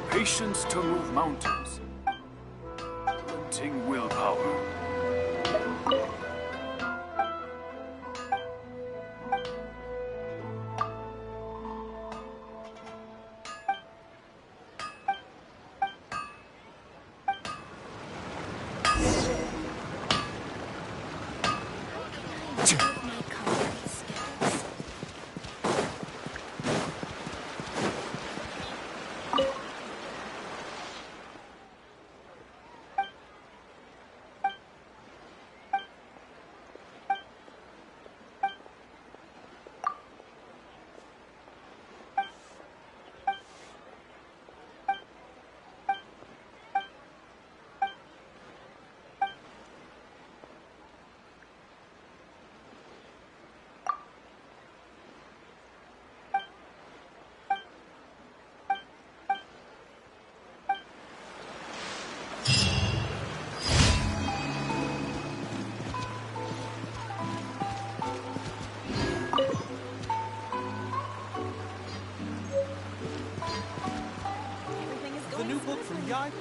Patience to move mountains. Glinting willpower.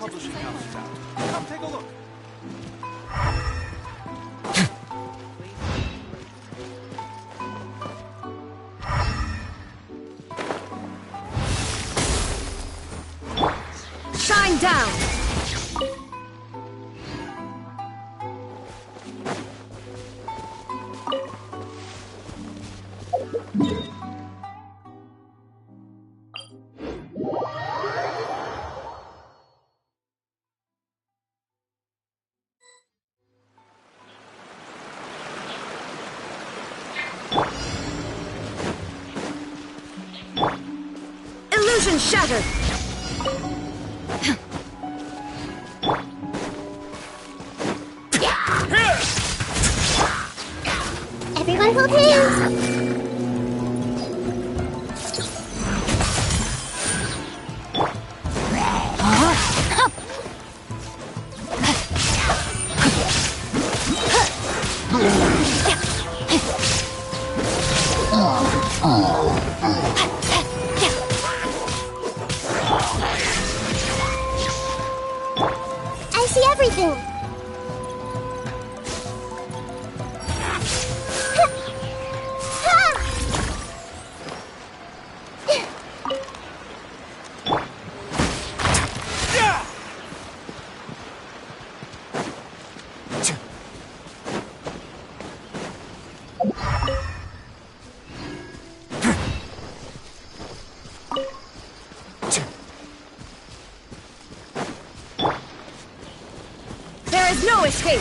Publishing house is out. Come take a look. Shine down! Illusion shattered! Everyone hold hands! I see everything! There is no escape!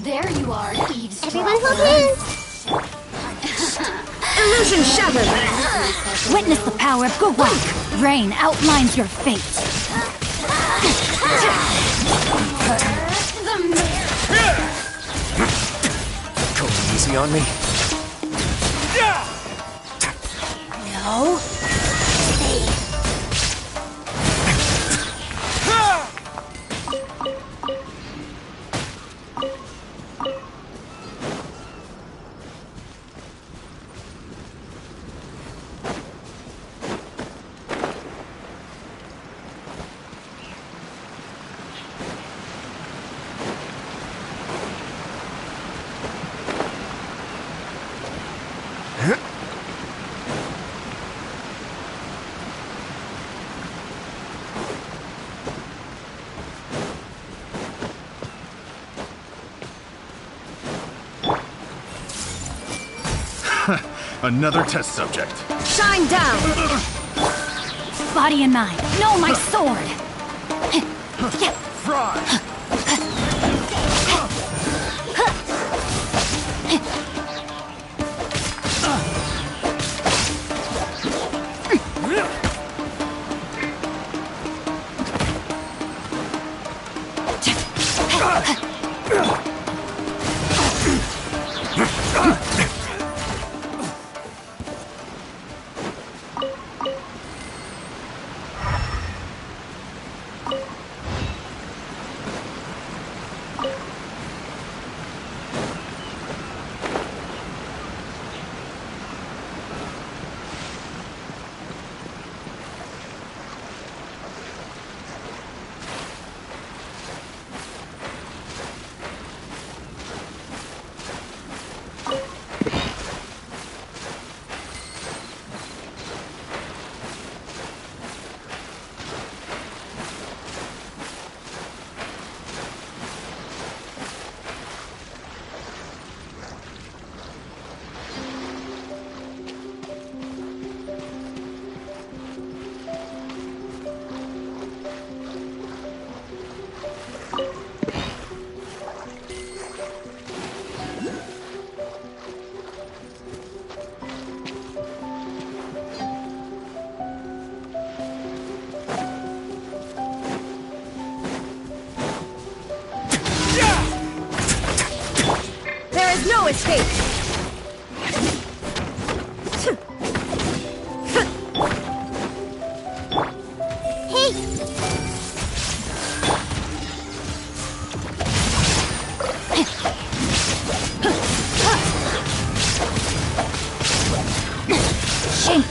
There you are, eavesdropper. Everyone hold hands. Illusion shattered! Witness the power of Gugwak. Rain outlines your fate. Go easy on me. No. Another test subject. Shine down! Body and mind. No, my sword. Fry! No escape! Hey! Shame.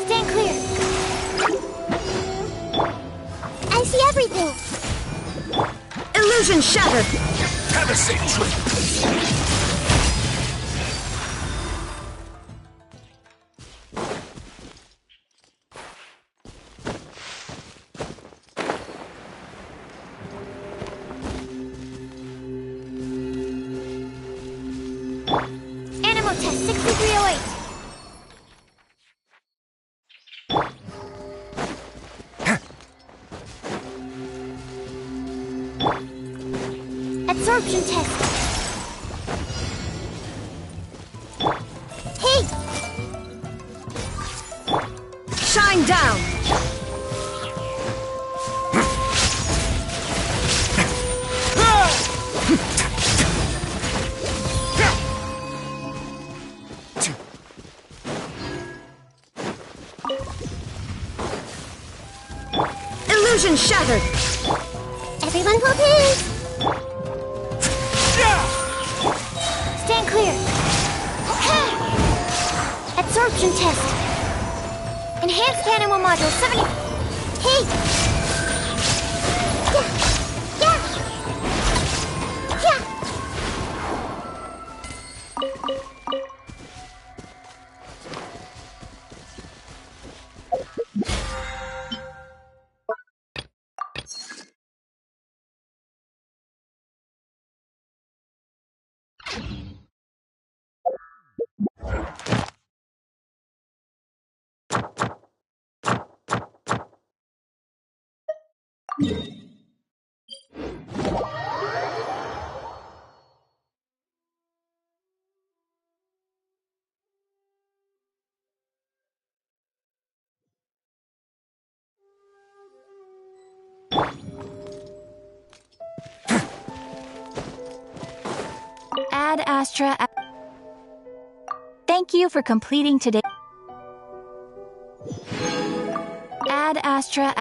Stand clear. I see everything. Illusion shattered! Have a safe trip. Absorption test. Hey! Shine down! Illusion shattered! Everyone hold hands! Stand clear! Absorption test! Enhanced animal module 70... Hey! Yeah! Yeah! Ad Astra. Thank you for completing today. Ad Astra.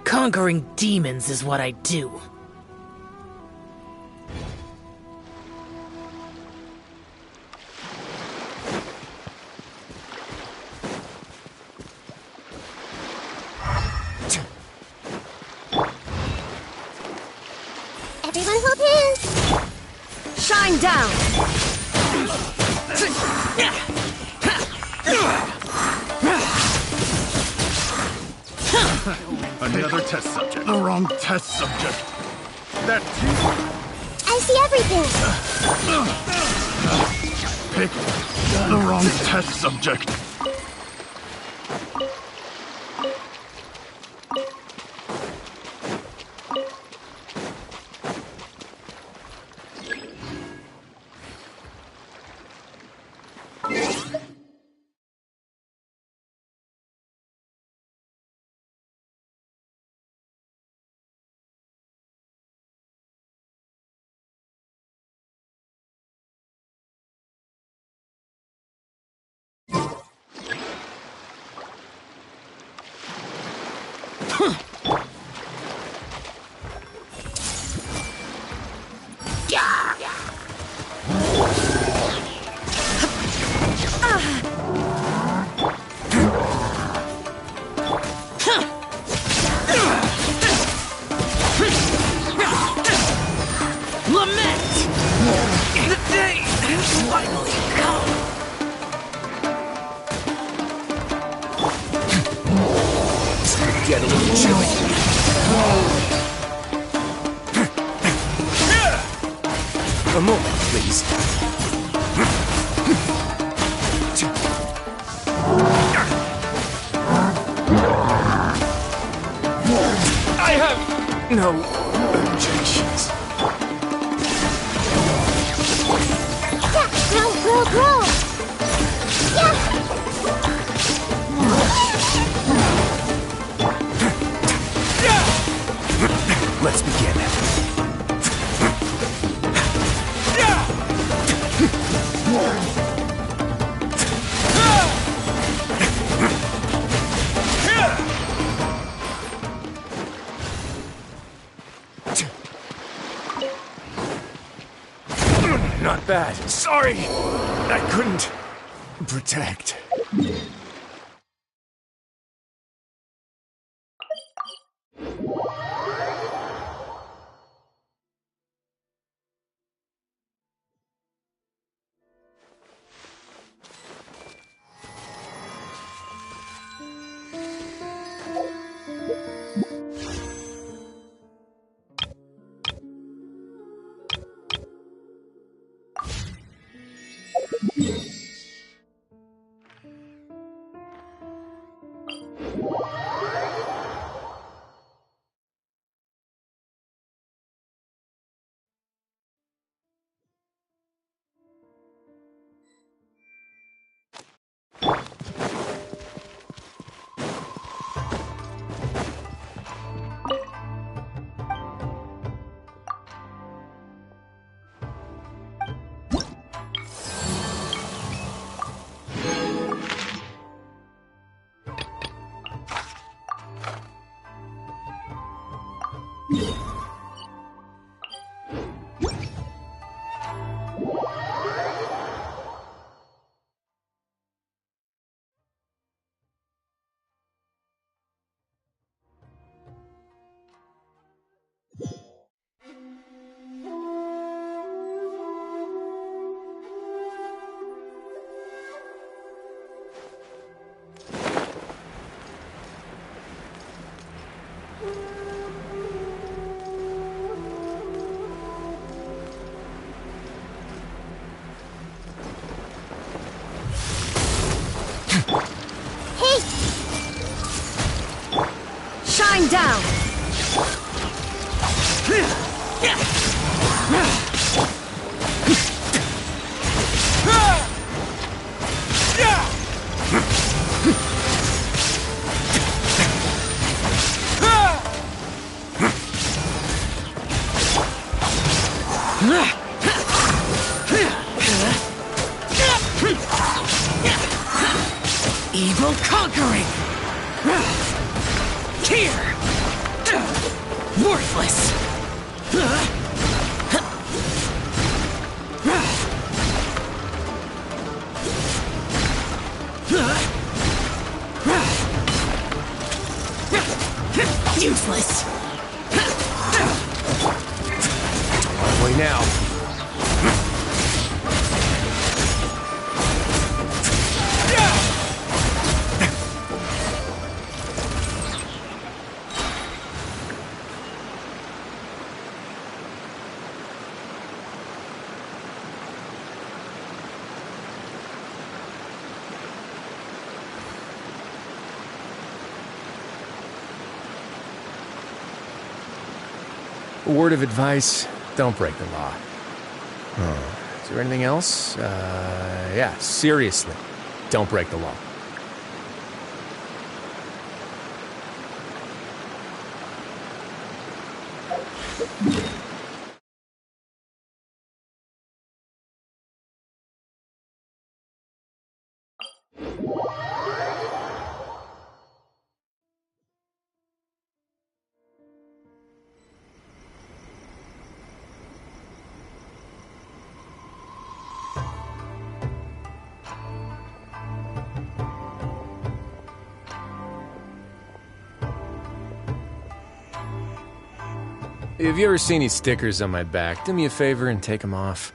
Conquering demons is what I do. Everyone hold hands! Shine down! Another test subject. The wrong test subject. That I see everything! picked the wrong test subject. Get a little chilly. A moment, please. I have no objections. Yeah, grow. Yeah. Let's begin. Not bad. Sorry! I couldn't protect. Shine down! Evil conquering! Here! Worthless! Useless! On my way now. A word of advice, don't break the law. Is there anything else? Yeah, seriously, don't break the law. If you ever see any stickers on my back, do me a favor and take them off.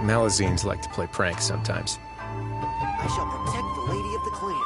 Malazines like to play pranks sometimes. I shall protect the lady of the clan.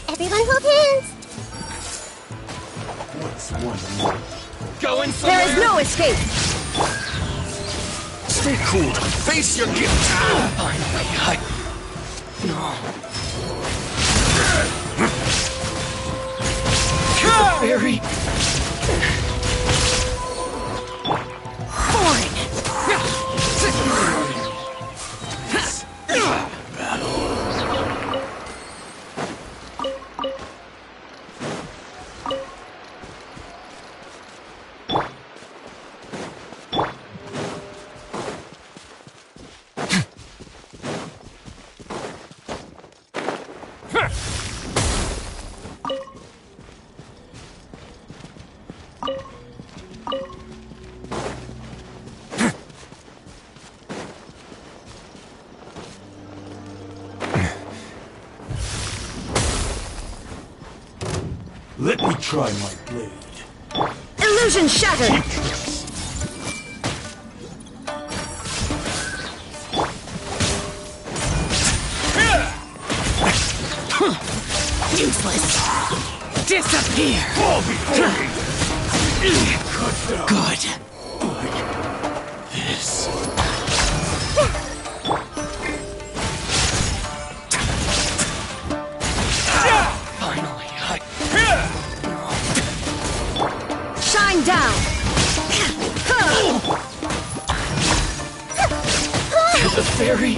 Everyone hold hands! Going There is no escape! Stay cool. Face your gift. Very foreign. Let me try my blade. Illusion shattered! Useless. Disappear. Good. This. Finally, Shine down! the fairy.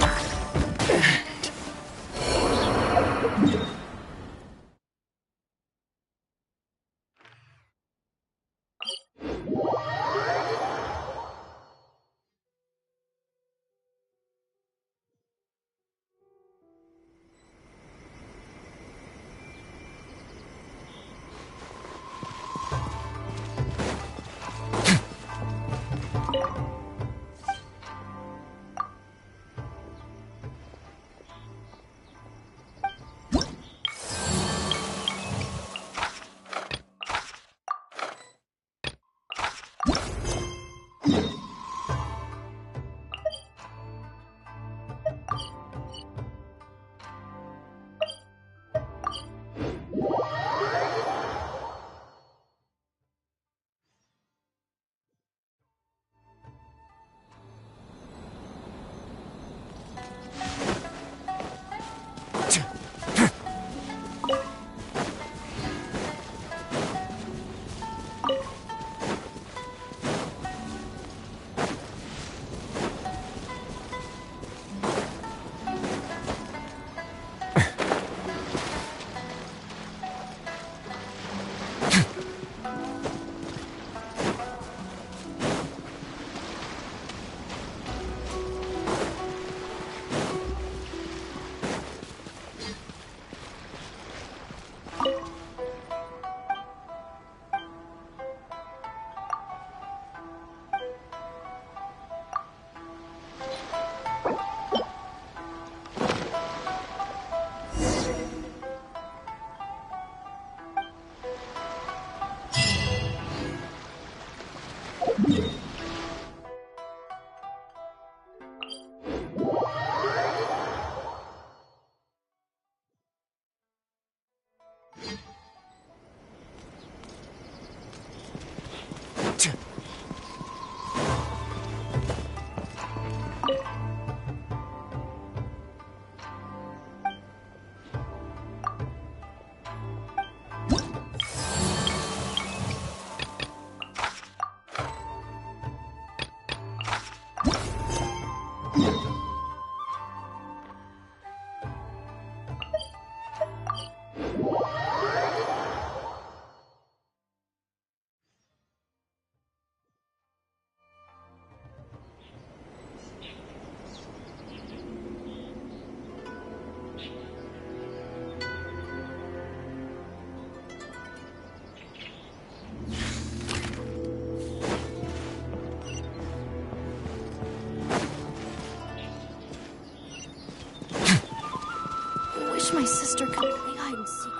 Wish my sister could play hide and seek.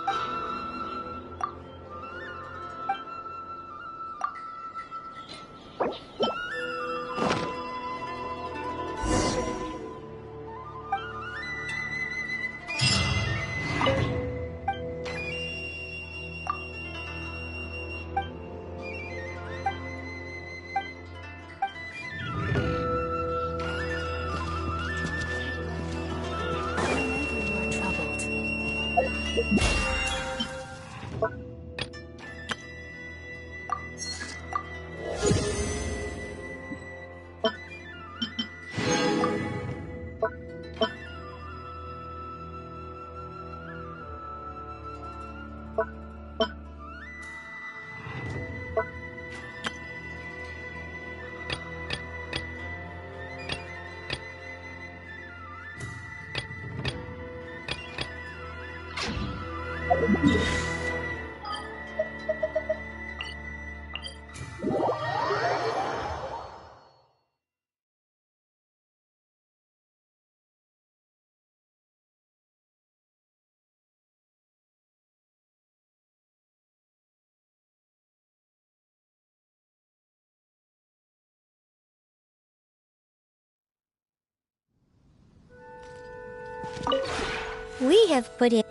We have put in.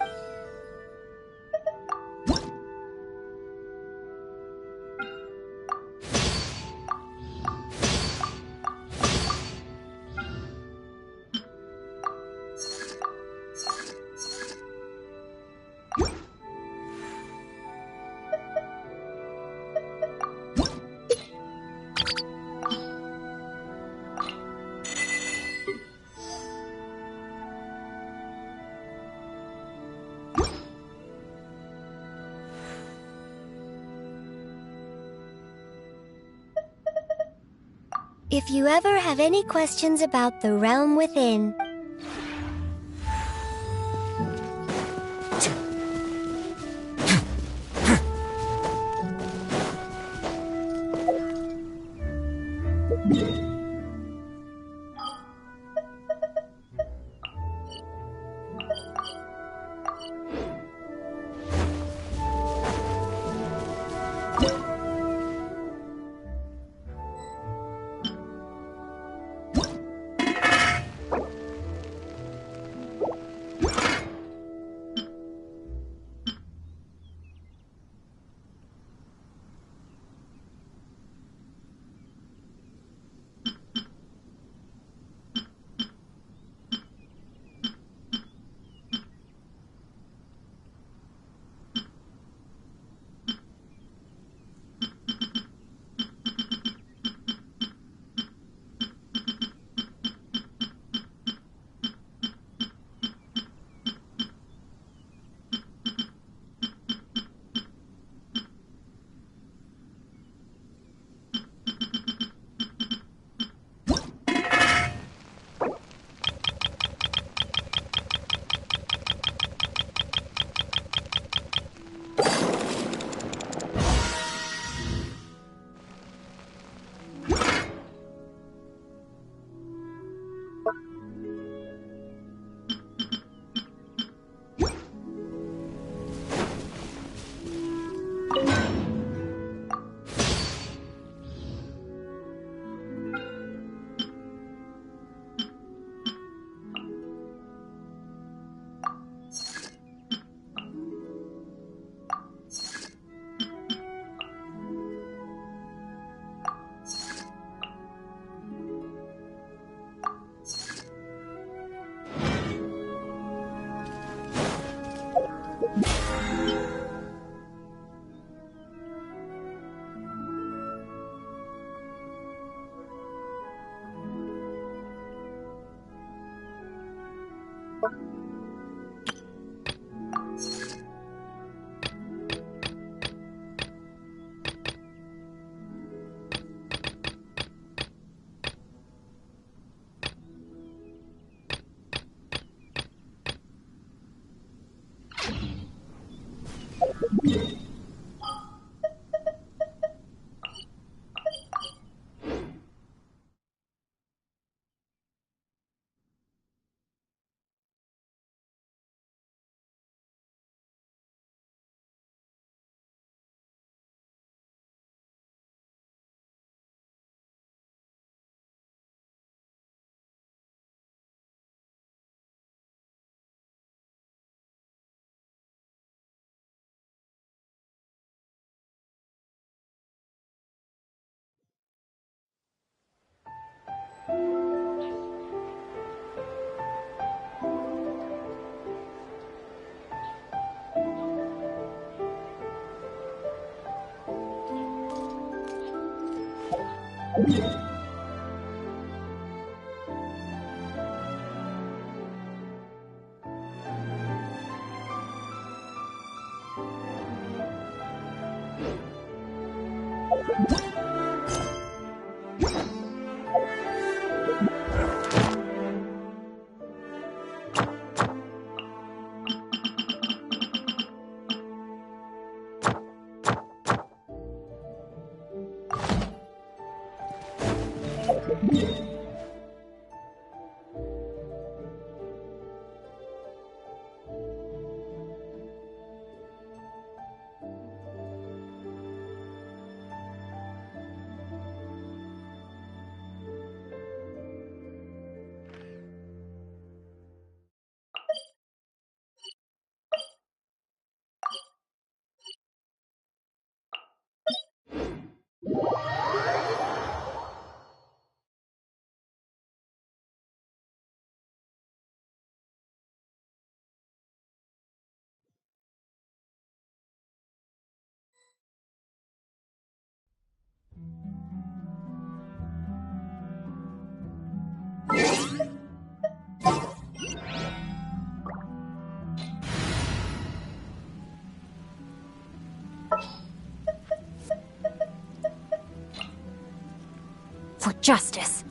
If you ever have any questions about the realm within, For justice.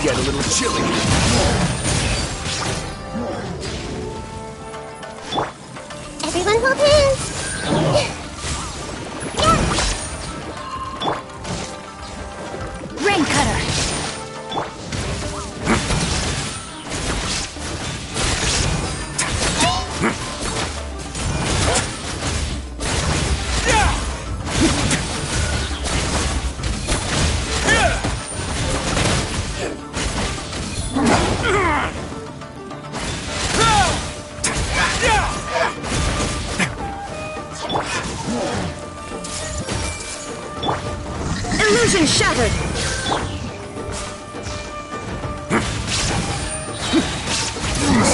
Get a little chilly.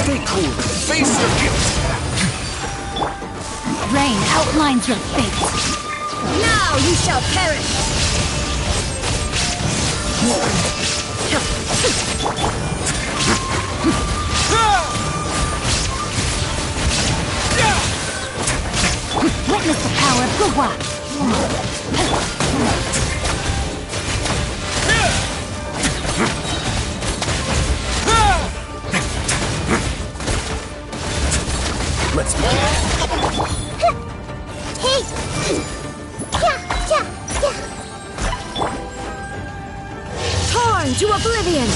Stay cool and face your guilt! Rain outlines your fate. Now you shall perish! Witness the power of Gugwa. Let's begin. Torn to oblivion!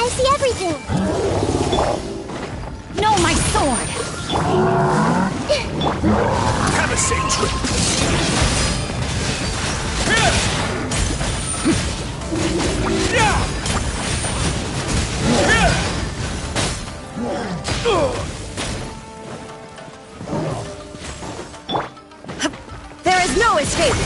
I see everything. No, my sword. Have a safe trip! There is no escape!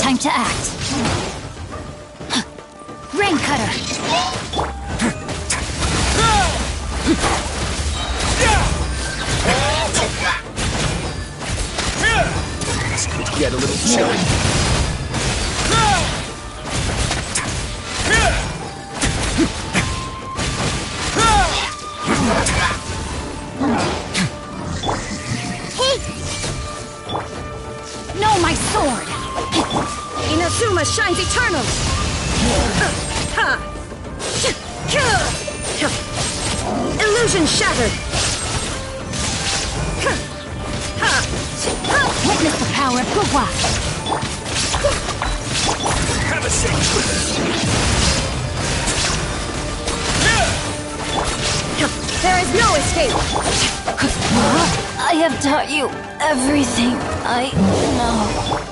Time to act. Rain cutter. Get a little chilly. No, my sword. Inazuma shines eternal! Illusion shattered! Witness the power of Gugwa. Have a safe trip! There is no escape! I have taught you everything I know.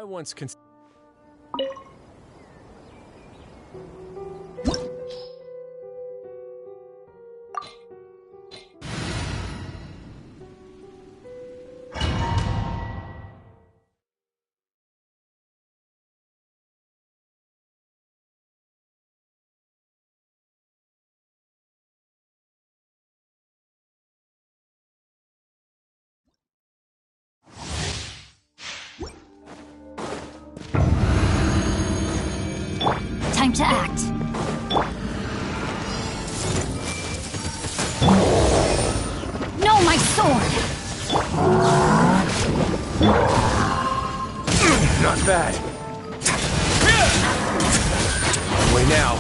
I once Time to act. No, my sword! Not bad. Way now.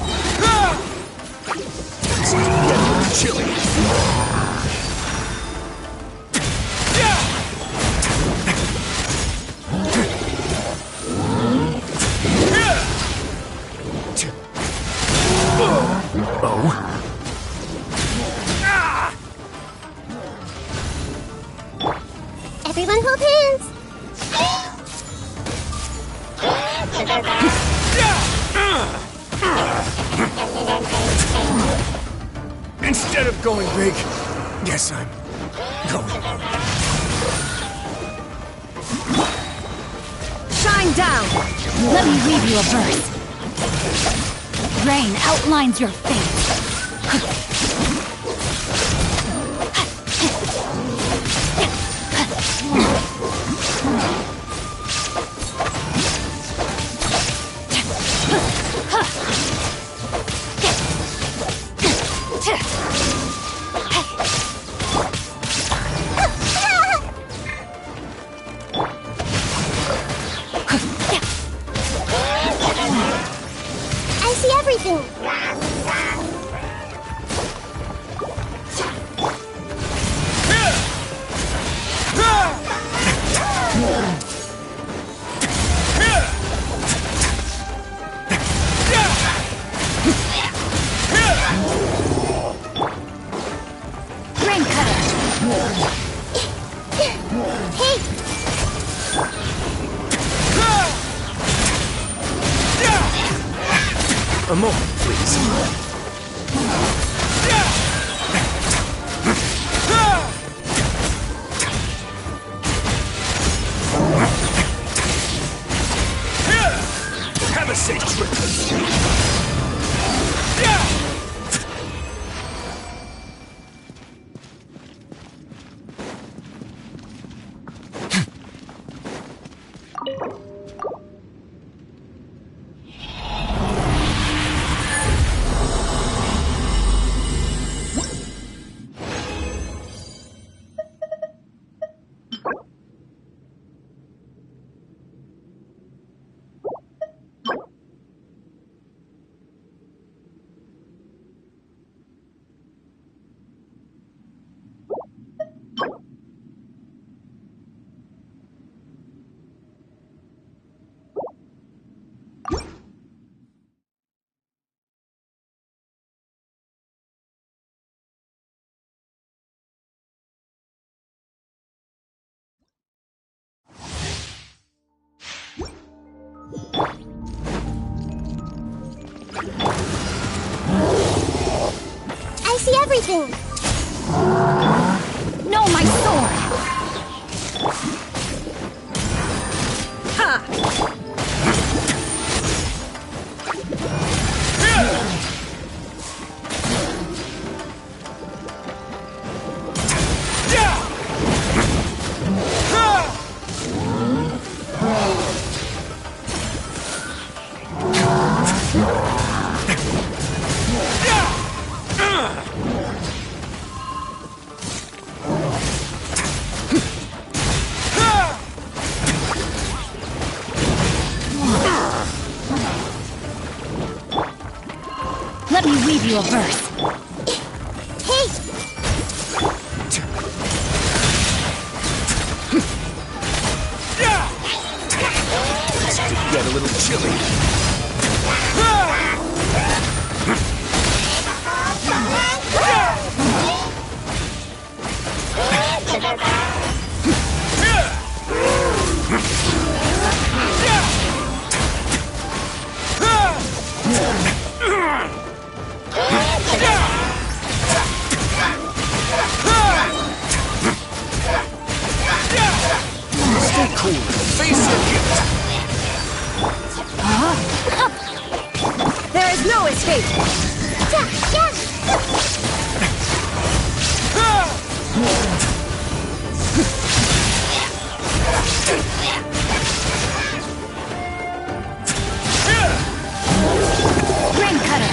This is getting chilly. Everyone hold hands. Instead of going big, guess I'm going home. Shine down! Let me read you a verse. Rain outlines your fate. I see everything. Rain cutter. Hey, A moment, please. Have a safe trip. I see everything. No, my sword! read you a verse. Hey! This could get a little chilly. Stay cool. Face your guilt. There is no escape! Rain cutter.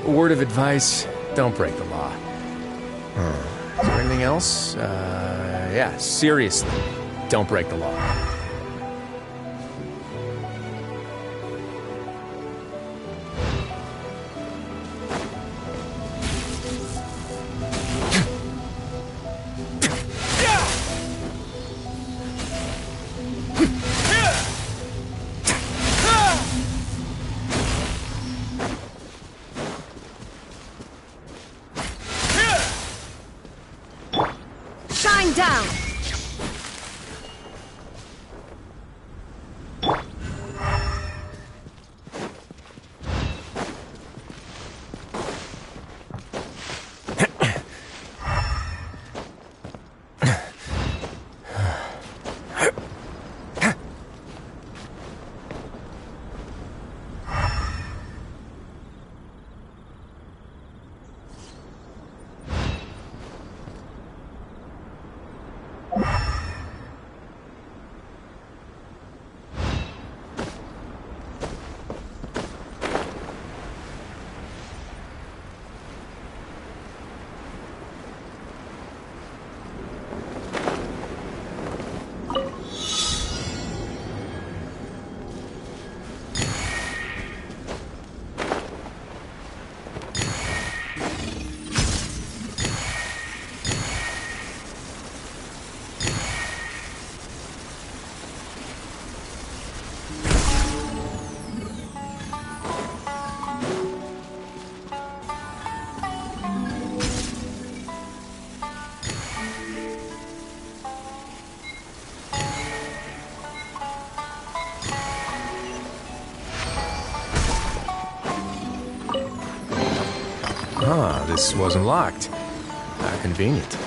A word of advice, don't break the law. Is there anything else? Yeah, seriously, don't break the law. Shine down! Ah, this wasn't locked. How convenient.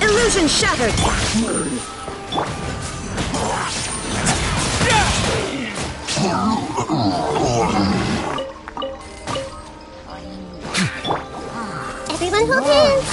Illusion shattered! Everyone hold hands!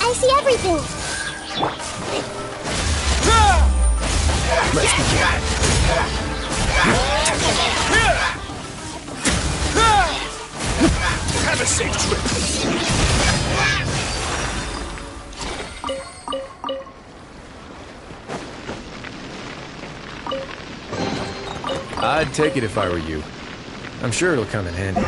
I see everything! Let's begin. Have a safe trip. I'd take it if I were you. I'm sure it'll come in handy.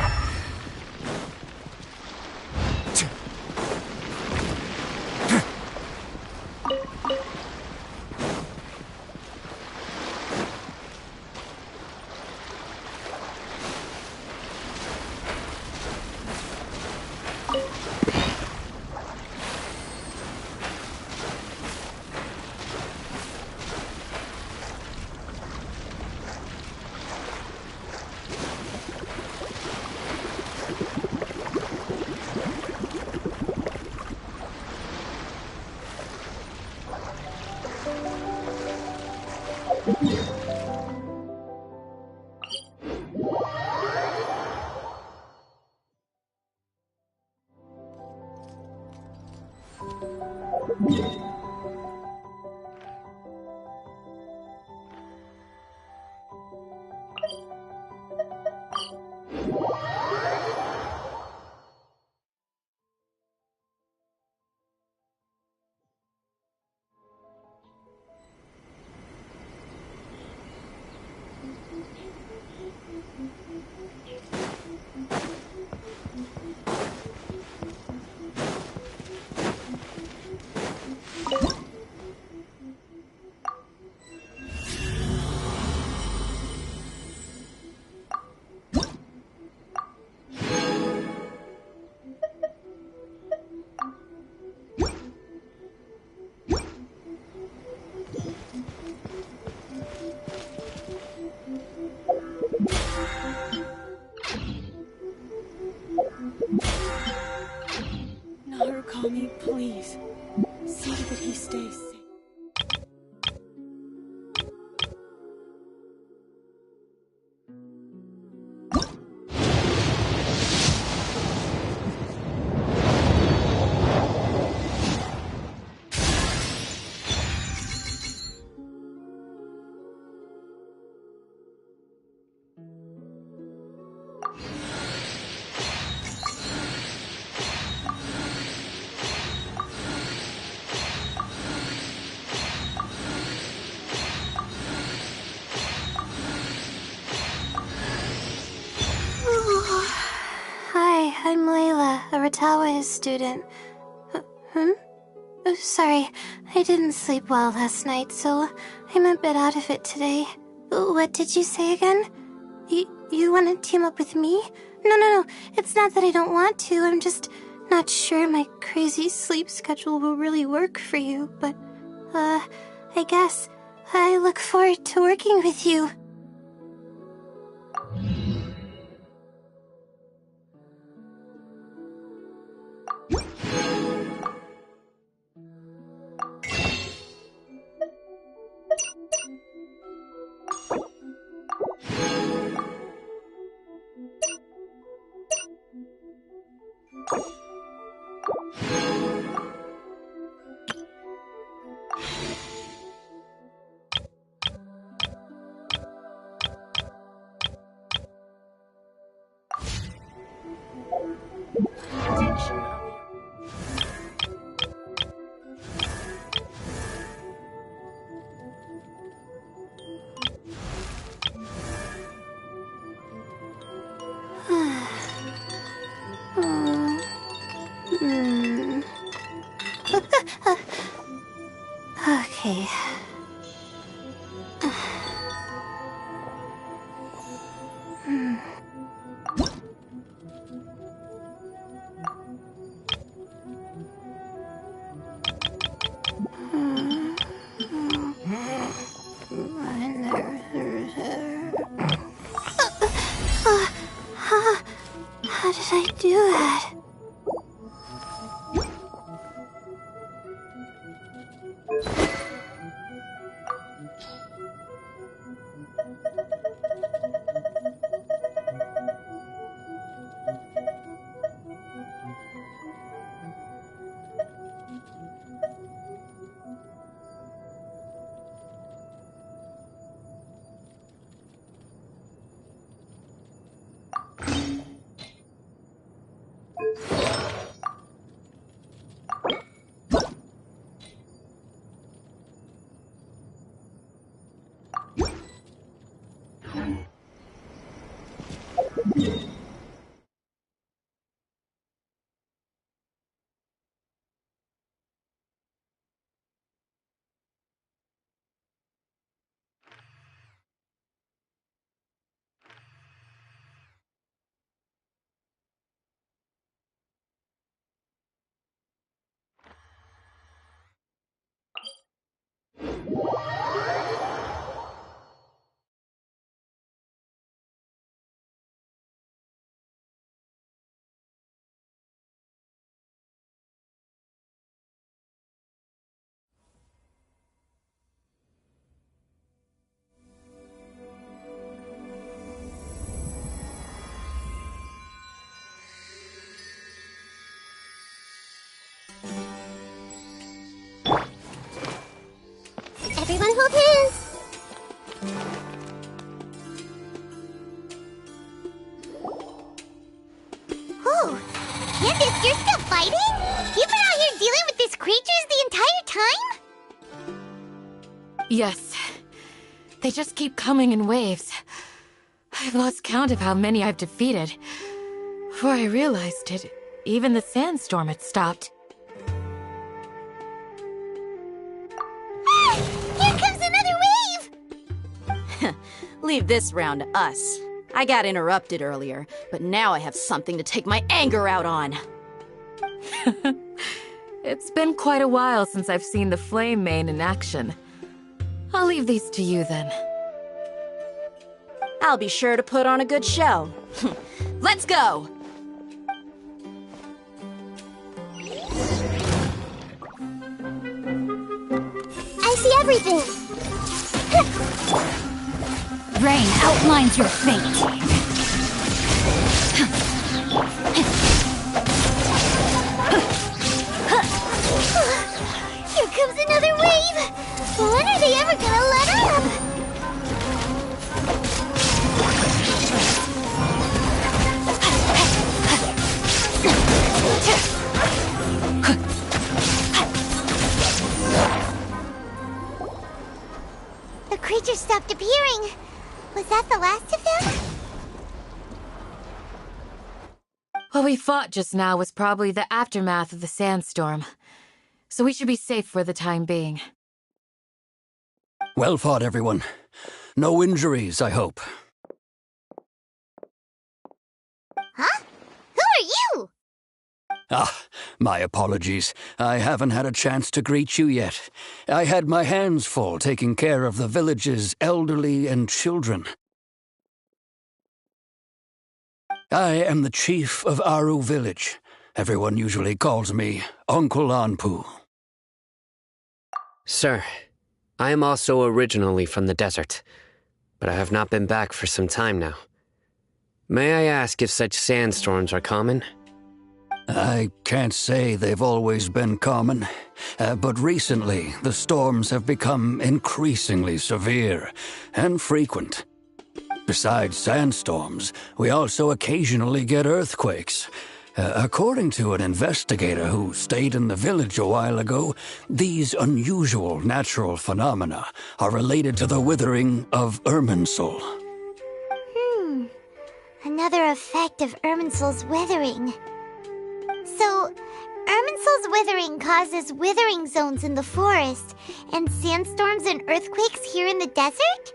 Narukami, please. See that he stays safe. Hi, I'm Layla, a Ratawa student. Oh, sorry, I didn't sleep well last night, so I'm a bit out of it today. What did you say again? You want to team up with me? No, it's not that I don't want to, I'm just not sure my crazy sleep schedule will really work for you, but, I guess I look forward to working with you. Okay. How did I do that? Everyone hold hands! Oh, Candace, you're still fighting? You've been out here dealing with these creatures the entire time? Yes. They just keep coming in waves. I've lost count of how many I've defeated. Before I realized it, even the sandstorm had stopped. Ah! Here comes another wave! Leave this round to us. I got interrupted earlier, but now I have something to take my anger out on. It's been quite a while since I've seen the Flame Main in action. I'll leave these to you then. I'll be sure to put on a good show. Let's go! everything! Rain outlines your fate. Here comes another wave! When are they ever gonna let up? The creatures stopped appearing. Was that the last of them? What we fought just now was probably the aftermath of the sandstorm. So we should be safe for the time being. Well fought, everyone. No injuries, I hope. Huh? Who are you? Ah, my apologies. I haven't had a chance to greet you yet. I had my hands full taking care of the village's elderly and children. I am the chief of Aru village. Everyone usually calls me Uncle Anpu. Sir, I am also originally from the desert, but I have not been back for some time now. May I ask if such sandstorms are common? I can't say they've always been common, but recently the storms have become increasingly severe and frequent. Besides sandstorms, we also occasionally get earthquakes. According to an investigator who stayed in the village a while ago, these unusual natural phenomena are related to the withering of Irminsul. Another effect of Irminsul's withering. So, Irminsul's withering causes withering zones in the forest, and sandstorms and earthquakes here in the desert?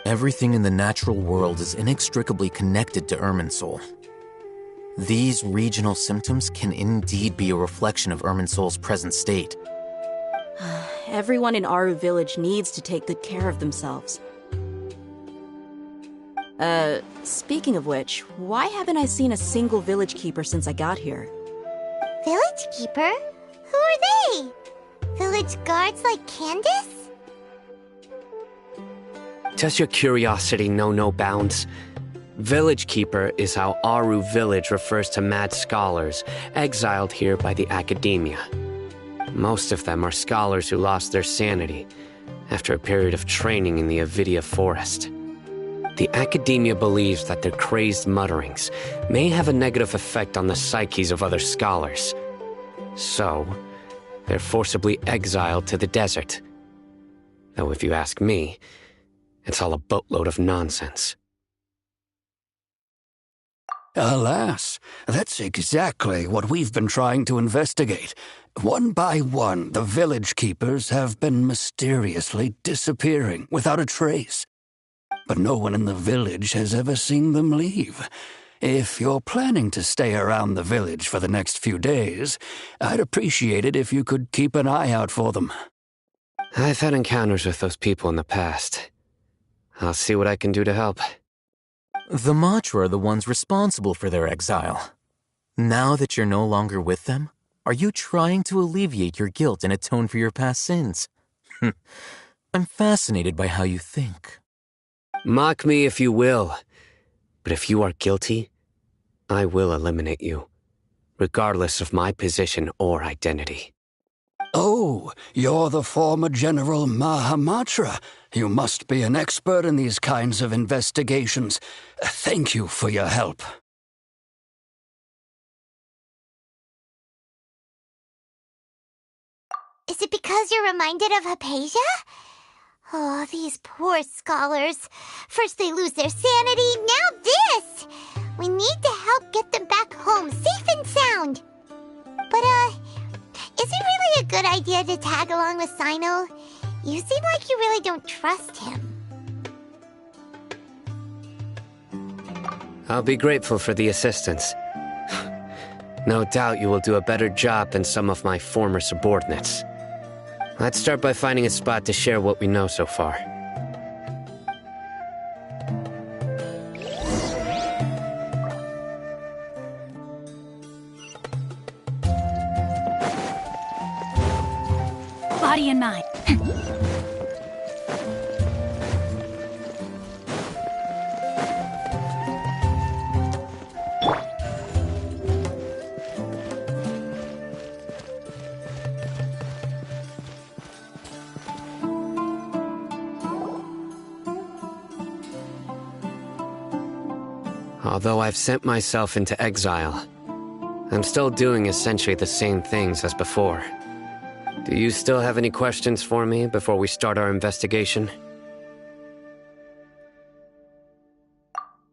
Everything in the natural world is inextricably connected to Irminsul. These regional symptoms can indeed be a reflection of Irminsul's present state. Everyone in Aru village needs to take good care of themselves. Speaking of which, why haven't I seen a single village keeper since I got here? Village keeper? Who are they? Village guards like Candace? Does your curiosity know no bounds? Village Keeper is how Aru village refers to mad scholars exiled here by the academia. Most of them are scholars who lost their sanity after a period of training in the Avidia forest. The academia believes that their crazed mutterings may have a negative effect on the psyches of other scholars. So, they're forcibly exiled to the desert. Though if you ask me, it's all a boatload of nonsense. Alas, that's exactly what we've been trying to investigate. One by one, the village keepers have been mysteriously disappearing without a trace. But no one in the village has ever seen them leave. If you're planning to stay around the village for the next few days, I'd appreciate it if you could keep an eye out for them. I've had encounters with those people in the past. I'll see what I can do to help. The Matra are the ones responsible for their exile. Now that you're no longer with them, are you trying to alleviate your guilt and atone for your past sins? I'm fascinated by how you think. Mock me if you will, but if you are guilty, I will eliminate you, regardless of my position or identity. Oh, you're the former General Mahamatra. You must be an expert in these kinds of investigations. Thank you for your help. Is it because you're reminded of Hypatia? Oh, these poor scholars. First they lose their sanity, now this! We need to help get them back home, safe and sound. But, is it really a good idea to tag along with Sino? You seem like you really don't trust him. I'll be grateful for the assistance. No doubt you will do a better job than some of my former subordinates. Let's start by finding a spot to share what we know so far. Body and mind. Although I've sent myself into exile, I'm still doing essentially the same things as before. Do you still have any questions for me before we start our investigation?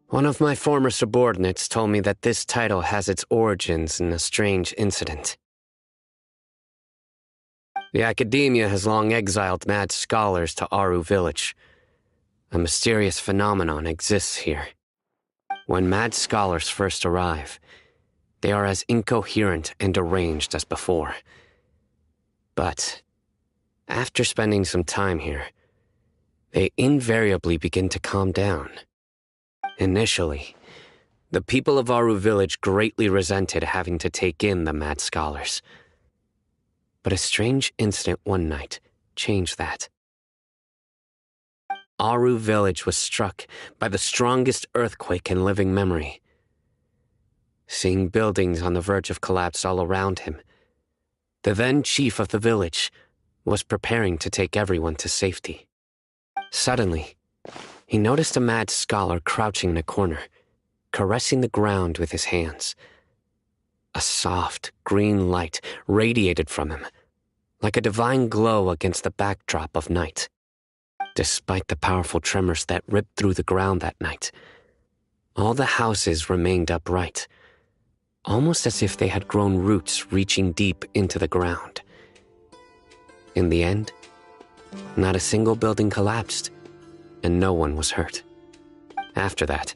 One of my former subordinates told me that this title has its origins in a strange incident. The Academia has long exiled mad scholars to Aru Village. A mysterious phenomenon exists here. When mad scholars first arrive, they are as incoherent and deranged as before. But after spending some time here, they invariably begin to calm down. Initially, the people of Aru Village greatly resented having to take in the mad scholars. But a strange incident one night changed that. Aru Village was struck by the strongest earthquake in living memory. Seeing buildings on the verge of collapse all around him, the then chief of the village was preparing to take everyone to safety. Suddenly, he noticed a mad scholar crouching in a corner, caressing the ground with his hands. A soft, green light radiated from him, like a divine glow against the backdrop of night. Despite the powerful tremors that ripped through the ground that night, all the houses remained upright, almost as if they had grown roots reaching deep into the ground. In the end, not a single building collapsed, and no one was hurt. After that,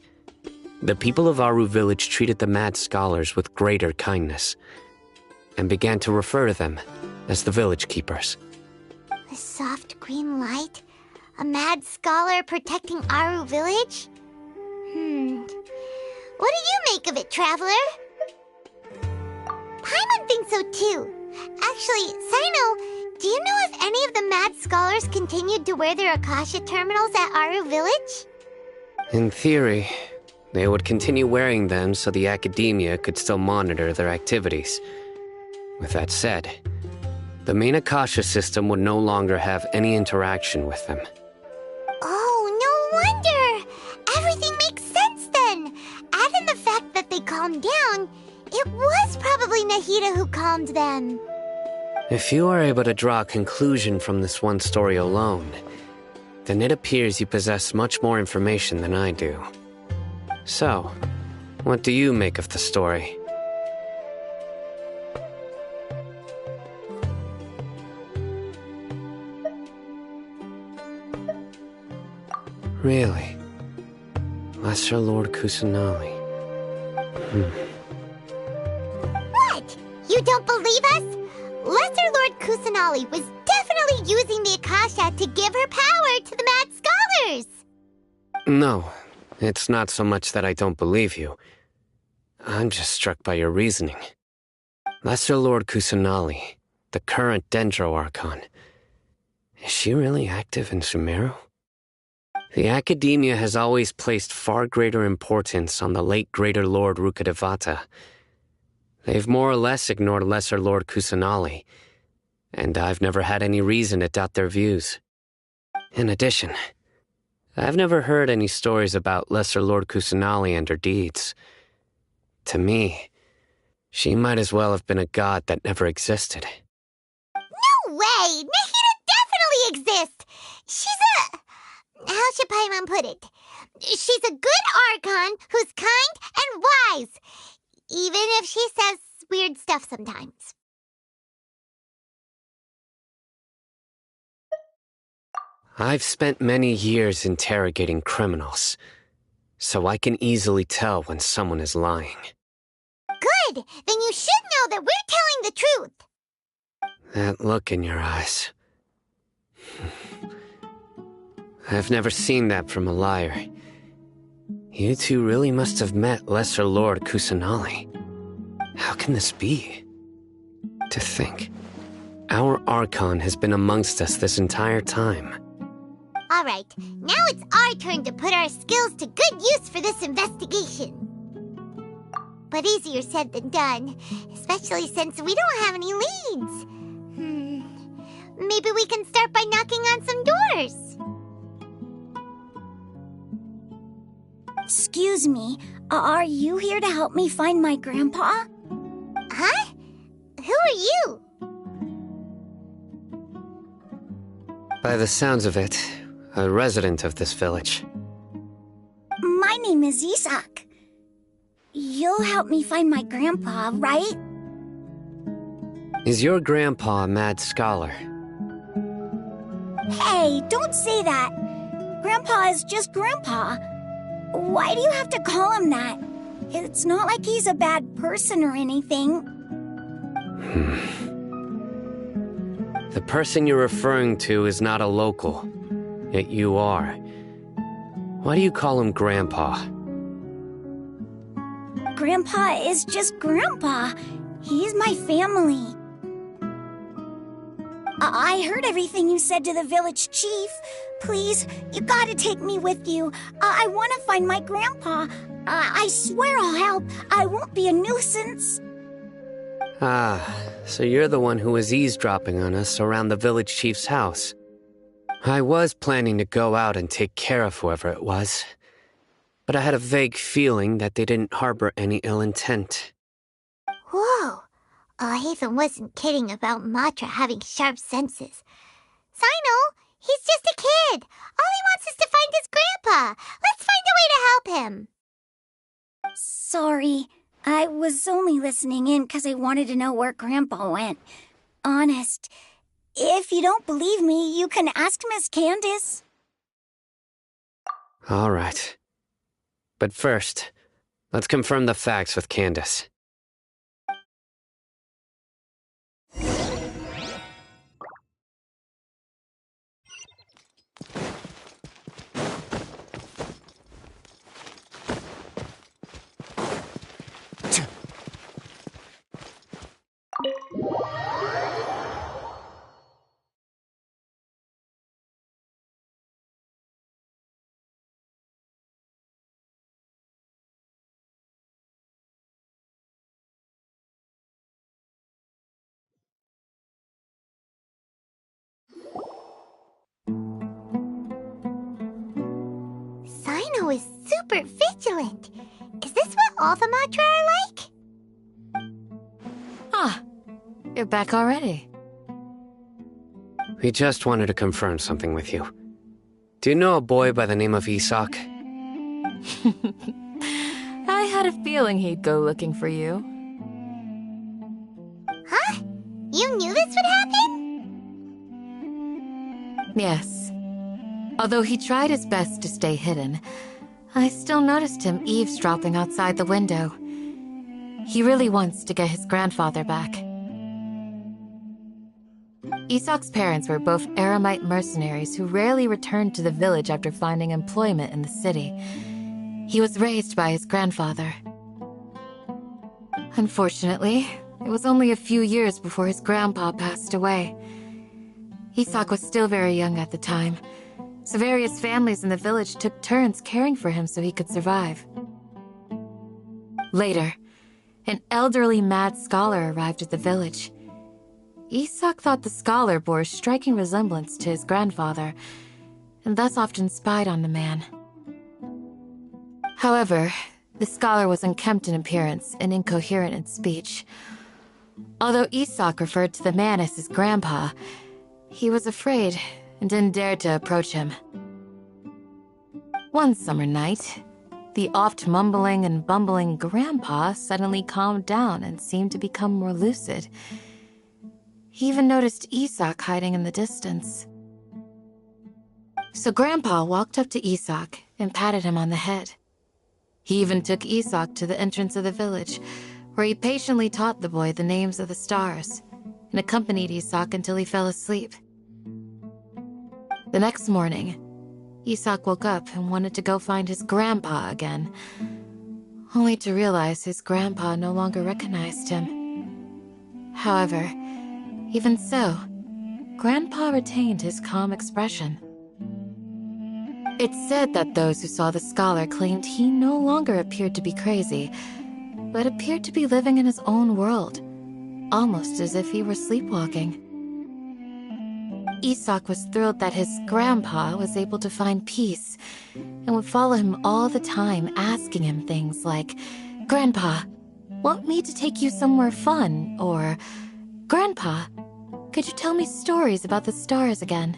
the people of Aru Village treated the mad scholars with greater kindness, and began to refer to them as the village keepers. The soft green light? A mad scholar protecting Aru Village? What do you make of it, Traveler? Paimon thinks so too. Actually, Sino, do you know if any of the mad scholars continued to wear their Akasha terminals at Aru Village? In theory, they would continue wearing them so the Academia could still monitor their activities. With that said, the main Akasha system would no longer have any interaction with them. Oh, no wonder! Everything makes sense then! Add in the fact that they calmed down, it was probably Nahida who calmed them. If you are able to draw a conclusion from this one story alone, then it appears you possess much more information than I do. So, what do you make of the story? Really? Lesser Lord Kusanali. What? You don't believe us? Lesser Lord Kusanali was definitely using the Akasha to give her power to the mad scholars! No, it's not so much that I don't believe you. I'm just struck by your reasoning. Lesser Lord Kusanali, the current Dendro Archon, is she really active in Sumeru? The Academia has always placed far greater importance on the late Greater Lord Rukkhadevata. They've more or less ignored Lesser Lord Kusanali, and I've never had any reason to doubt their views. In addition, I've never heard any stories about Lesser Lord Kusanali and her deeds. To me, she might as well have been a god that never existed. No way! Nahida definitely exists! She's a... how should Paimon put it? She's a good Archon who's kind and wise, even if she says weird stuff sometimes. I've spent many years interrogating criminals, so I can easily tell when someone is lying. Good! Then you should know that we're telling the truth! That look in your eyes. I've never seen that from a liar. You two really must have met Lesser Lord Kusanali. How can this be? To think, our Archon has been amongst us this entire time. Alright, now it's our turn to put our skills to good use for this investigation. But easier said than done, especially since we don't have any leads. Maybe we can start by knocking on some doors. Excuse me, Are you here to help me find my grandpa? Huh? Who are you? By the sounds of it, a resident of this village. My name is Isak. You'll help me find my grandpa, right? Is your grandpa a mad scholar? Hey, don't say that. Grandpa is just Grandpa. Why do you have to call him that? It's not like he's a bad person or anything. The person you're referring to is not a local, yet you are. Why do you call him Grandpa? Grandpa is just Grandpa. He's my family. I heard everything you said to the village chief. Please, you gotta take me with you. I want to find my grandpa. I swear I'll help. I won't be a nuisance. Ah, so you're the one who was eavesdropping on us around the village chief's house. I was planning to go out and take care of whoever it was, but I had a vague feeling that they didn't harbor any ill intent. Whoa. Ethan wasn't kidding about Matra having sharp senses. Sino, he's just a kid. All he wants is to find his grandpa. Let's find a way to help him. Sorry. I was only listening in because I wanted to know where Grandpa went. Honest. If you don't believe me, you can ask Miss Candace. All right. But first, let's confirm the facts with Candace. Sino is super vigilant. Is this what all the Matra are like? Ah, you're back already. We just wanted to confirm something with you. Do you know a boy by the name of Isak? I had a feeling he'd go looking for you. Huh? You knew this would happen? Yes. Although he tried his best to stay hidden, I still noticed him eavesdropping outside the window. He really wants to get his grandfather back. Isak's parents were both Eremite mercenaries who rarely returned to the village after finding employment in the city. He was raised by his grandfather. Unfortunately, it was only a few years before his grandpa passed away. Isak was still very young at the time, so various families in the village took turns caring for him so he could survive. Later, an elderly mad scholar arrived at the village. Isak thought the scholar bore a striking resemblance to his grandfather, and thus often spied on the man. However, the scholar was unkempt in appearance and incoherent in speech. Although Isak referred to the man as his grandpa, he was afraid and didn't dare to approach him. One summer night, the oft mumbling and bumbling grandpa suddenly calmed down and seemed to become more lucid. He even noticed Isak hiding in the distance. So Grandpa walked up to Isak and patted him on the head. He even took Isak to the entrance of the village, where he patiently taught the boy the names of the stars and accompanied Isak until he fell asleep. The next morning, Isak woke up and wanted to go find his grandpa again, only to realize his grandpa no longer recognized him. However, even so, Grandpa retained his calm expression. It's said that those who saw the scholar claimed he no longer appeared to be crazy, but appeared to be living in his own world, almost as if he were sleepwalking. Isak was thrilled that his grandpa was able to find peace and would follow him all the time, asking him things like, "Grandpa, want me to take you somewhere fun?" Or, "Grandpa, could you tell me stories about the stars again?"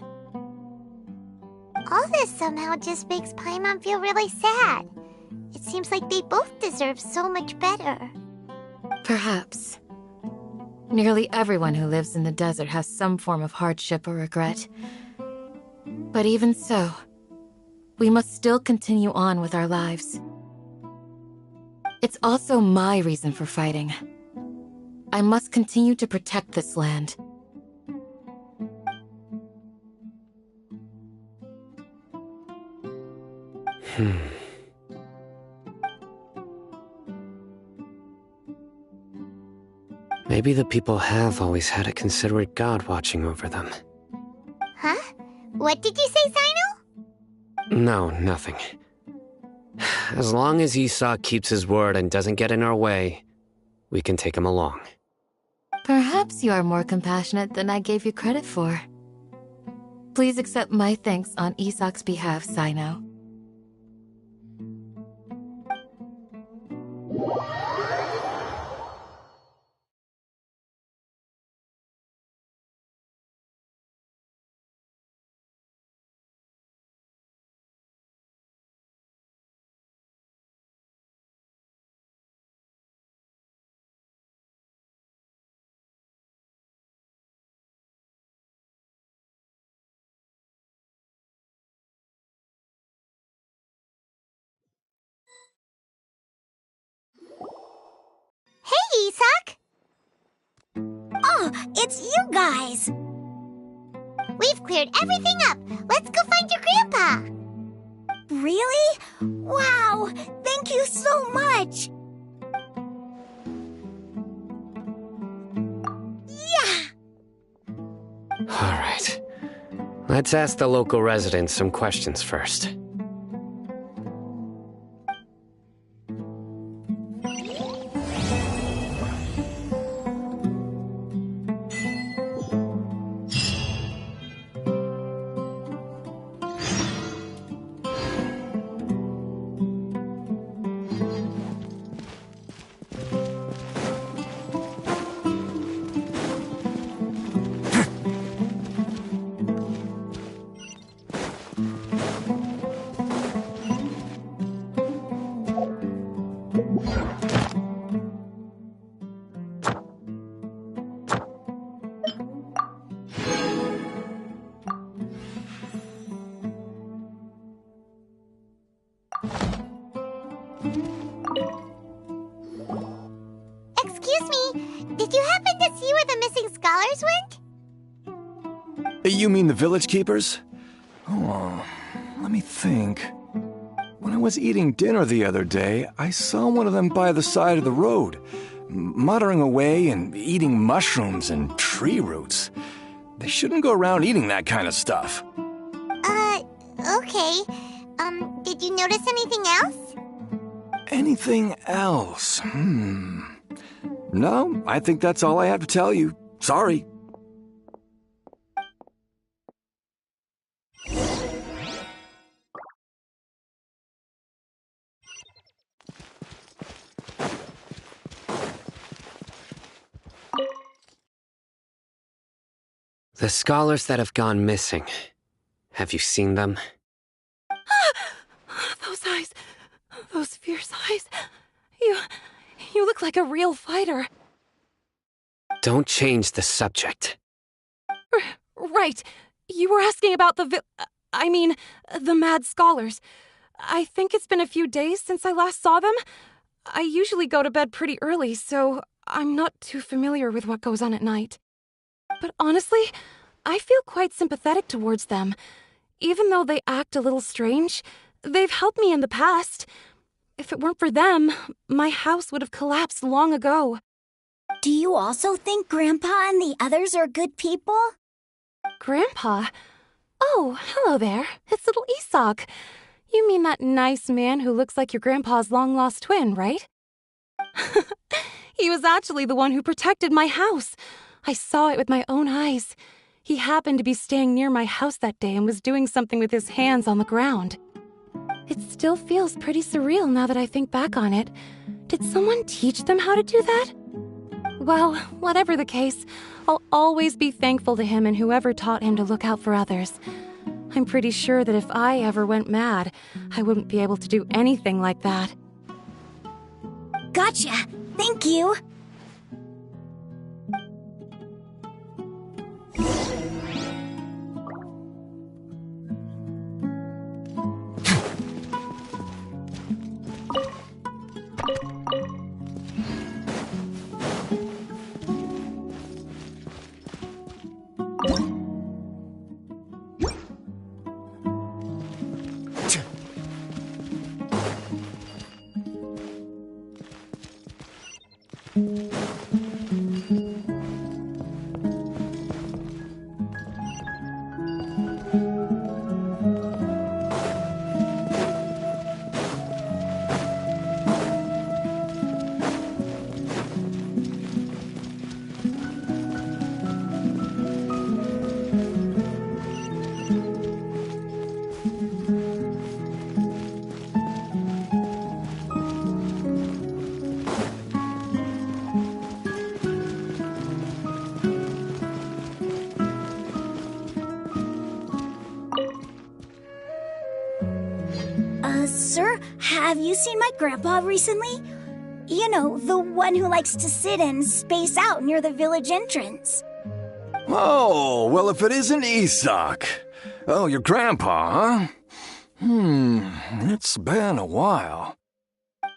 All this somehow just makes Paimon feel really sad. It seems like they both deserve so much better. Perhaps. Nearly everyone who lives in the desert has some form of hardship or regret. But even so, we must still continue on with our lives. It's also my reason for fighting. I must continue to protect this land. Maybe the people have always had a considerate god watching over them. Huh? What did you say, Sino? No, nothing. As long as Isak keeps his word and doesn't get in our way, we can take him along. Perhaps you are more compassionate than I gave you credit for. Please accept my thanks on Isak's behalf, Sino. Hey, Isak! Oh, it's you guys! We've cleared everything up. Let's go find your grandpa. Really? Wow! Thank you so much! Yeah! Alright. Let's ask the local residents some questions first. Excuse me, did you happen to see where the missing scholars went? You mean the village keepers? Oh, let me think. When I was eating dinner the other day, I saw one of them by the side of the road, muttering away and eating mushrooms and tree roots. They shouldn't go around eating that kind of stuff. Okay. Did you notice anything else? Anything else? No, I think that's all I have to tell you. Sorry. The scholars that have gone missing. Have you seen them? Those eyes. Those fierce eyes. You look like a real fighter. Don't change the subject. Right. You were asking about the mad scholars. I think it's been a few days since I last saw them. I usually go to bed pretty early, so I'm not too familiar with what goes on at night. But honestly, I feel quite sympathetic towards them. Even though they act a little strange, they've helped me in the past. If it weren't for them, my house would have collapsed long ago. Do you also think Grandpa and the others are good people? Grandpa? Oh, hello there. It's little Isak. You mean that nice man who looks like your grandpa's long-lost twin, right? He was actually the one who protected my house. I saw it with my own eyes. He happened to be staying near my house that day and was doing something with his hands on the ground. It still feels pretty surreal now that I think back on it. Did someone teach them how to do that? Well, whatever the case, I'll always be thankful to him and whoever taught him to look out for others. I'm pretty sure that if I ever went mad, I wouldn't be able to do anything like that. Gotcha. Thank you. Sir, have you seen my grandpa recently? You know, the one who likes to sit and space out near the village entrance. Oh, well, if it isn't Isak. Oh, your grandpa, huh? It's been a while.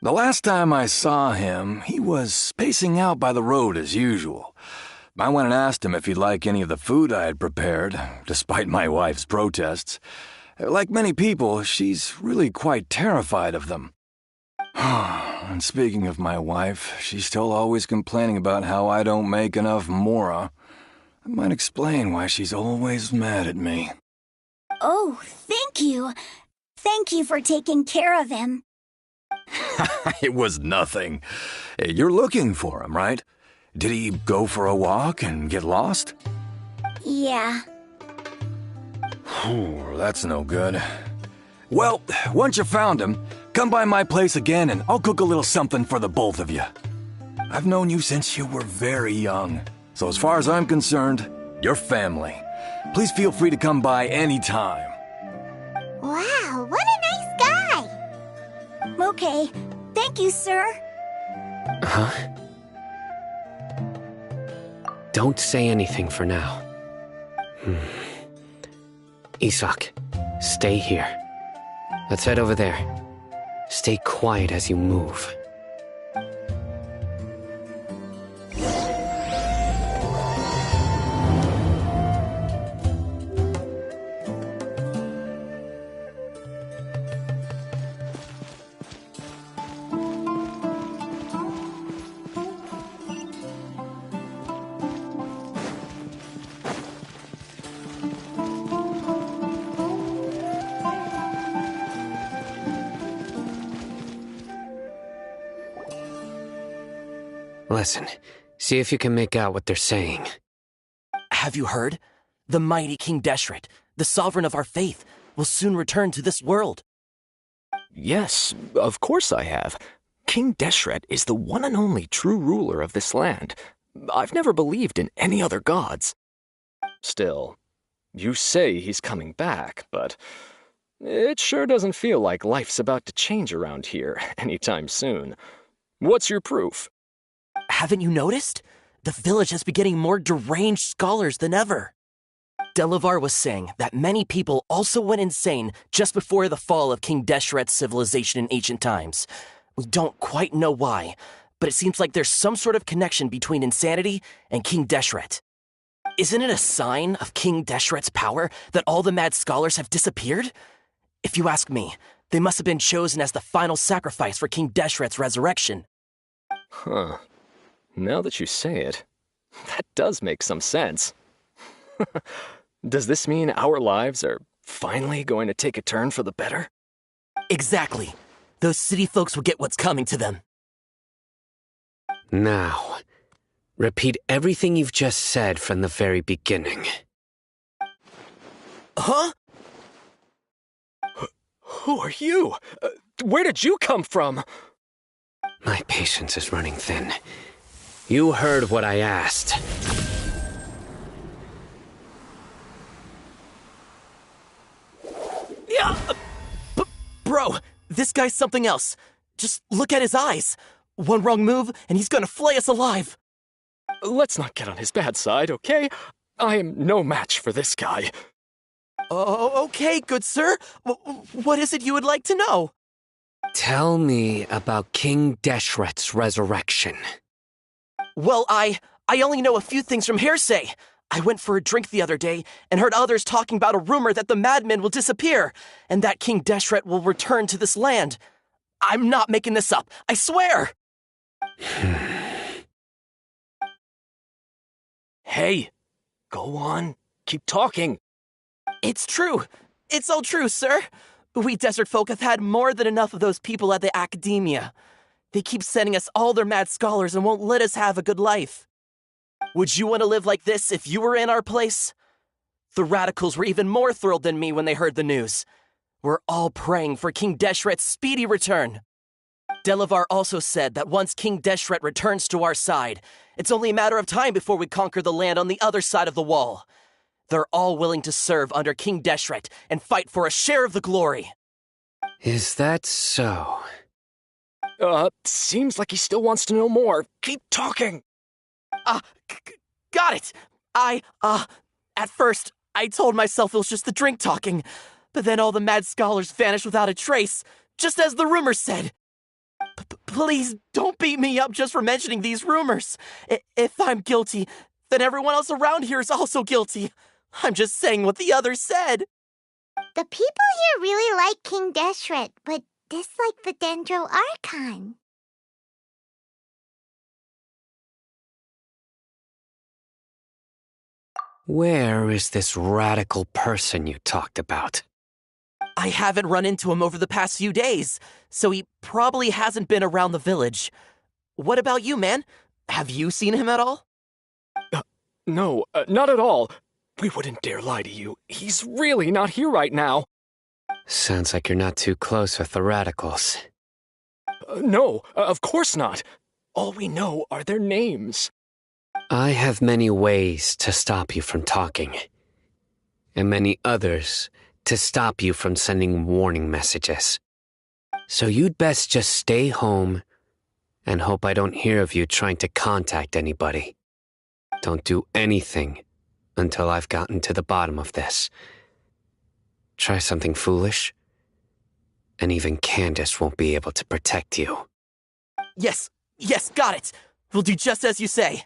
The last time I saw him, he was spacing out by the road as usual. I went and asked him if he'd like any of the food I had prepared, despite my wife's protests. Like many people, she's really quite terrified of them. And speaking of my wife, she's still always complaining about how I don't make enough mora. That might explain why she's always mad at me. Oh, thank you. Thank you for taking care of him. It was nothing. You're looking for him, right? Did he go for a walk and get lost? Yeah. That's no good. Well, once you found him, come by my place again and I'll cook a little something for the both of you. I've known you since you were very young, so as far as I'm concerned, you're family. Please feel free to come by anytime. Wow, what a nice guy! Okay, thank you, sir. Huh? Don't say anything for now. Isak, stay here. Let's head over there. Stay quiet as you move. Listen, see if you can make out what they're saying. Have you heard? The mighty King Deshret, the sovereign of our faith, will soon return to this world. Yes, of course I have. King Deshret is the one and only true ruler of this land. I've never believed in any other gods. Still, you say he's coming back, but it sure doesn't feel like life's about to change around here anytime soon. What's your proof? Haven't you noticed? The village has been getting more deranged scholars than ever. Delavar was saying that many people also went insane just before the fall of King Deshret's civilization in ancient times. We don't quite know why, but it seems like there's some sort of connection between insanity and King Deshret. Isn't it a sign of King Deshret's power that all the mad scholars have disappeared? If you ask me, they must have been chosen as the final sacrifice for King Deshret's resurrection. Huh. Now that you say it, that does make some sense. Does this mean our lives are finally going to take a turn for the better? Exactly. Those city folks will get what's coming to them. Now, repeat everything you've just said from the very beginning. Huh? Who are you? Where did you come from? My patience is running thin. You heard what I asked. Yeah! Bro, this guy's something else. Just look at his eyes. One wrong move, and he's gonna flay us alive. Let's not get on his bad side, okay? I am no match for this guy. Oh, okay, good sir. What is it you would like to know? Tell me about King Deshret's resurrection. Well, I only know a few things from hearsay. I went for a drink the other day and heard others talking about a rumor that the madmen will disappear and that King Deshret will return to this land. I'm not making this up, I swear! Hey, go on. Keep talking. It's true. It's all true, sir. We desert folk have had more than enough of those people at the academia. They keep sending us all their mad scholars and won't let us have a good life. Would you want to live like this if you were in our place? The radicals were even more thrilled than me when they heard the news. We're all praying for King Deshret's speedy return. Delavar also said that once King Deshret returns to our side, it's only a matter of time before we conquer the land on the other side of the wall. They're all willing to serve under King Deshret and fight for a share of the glory. Is that so? Seems like he still wants to know more. Keep talking. Got it. At first, I told myself it was just the drink talking, but then all the mad scholars vanished without a trace, just as the rumors said. Please don't beat me up just for mentioning these rumors. If I'm guilty, then everyone else around here is also guilty. I'm just saying what the others said. The people here really like King Deshret, but dislike the Dendro Archon. Where is this radical person you talked about? I haven't run into him over the past few days, so he probably hasn't been around the village. What about you, man? Have you seen him at all? No, not at all. We wouldn't dare lie to you. He's really not here right now. Sounds like you're not too close with the radicals. No, of course not. All we know are their names. I have many ways to stop you from talking, and many others to stop you from sending warning messages. So you'd best just stay home and hope I don't hear of you trying to contact anybody. Don't do anything until I've gotten to the bottom of this. Try something foolish, and even Candace won't be able to protect you. Yes, got it. We'll do just as you say.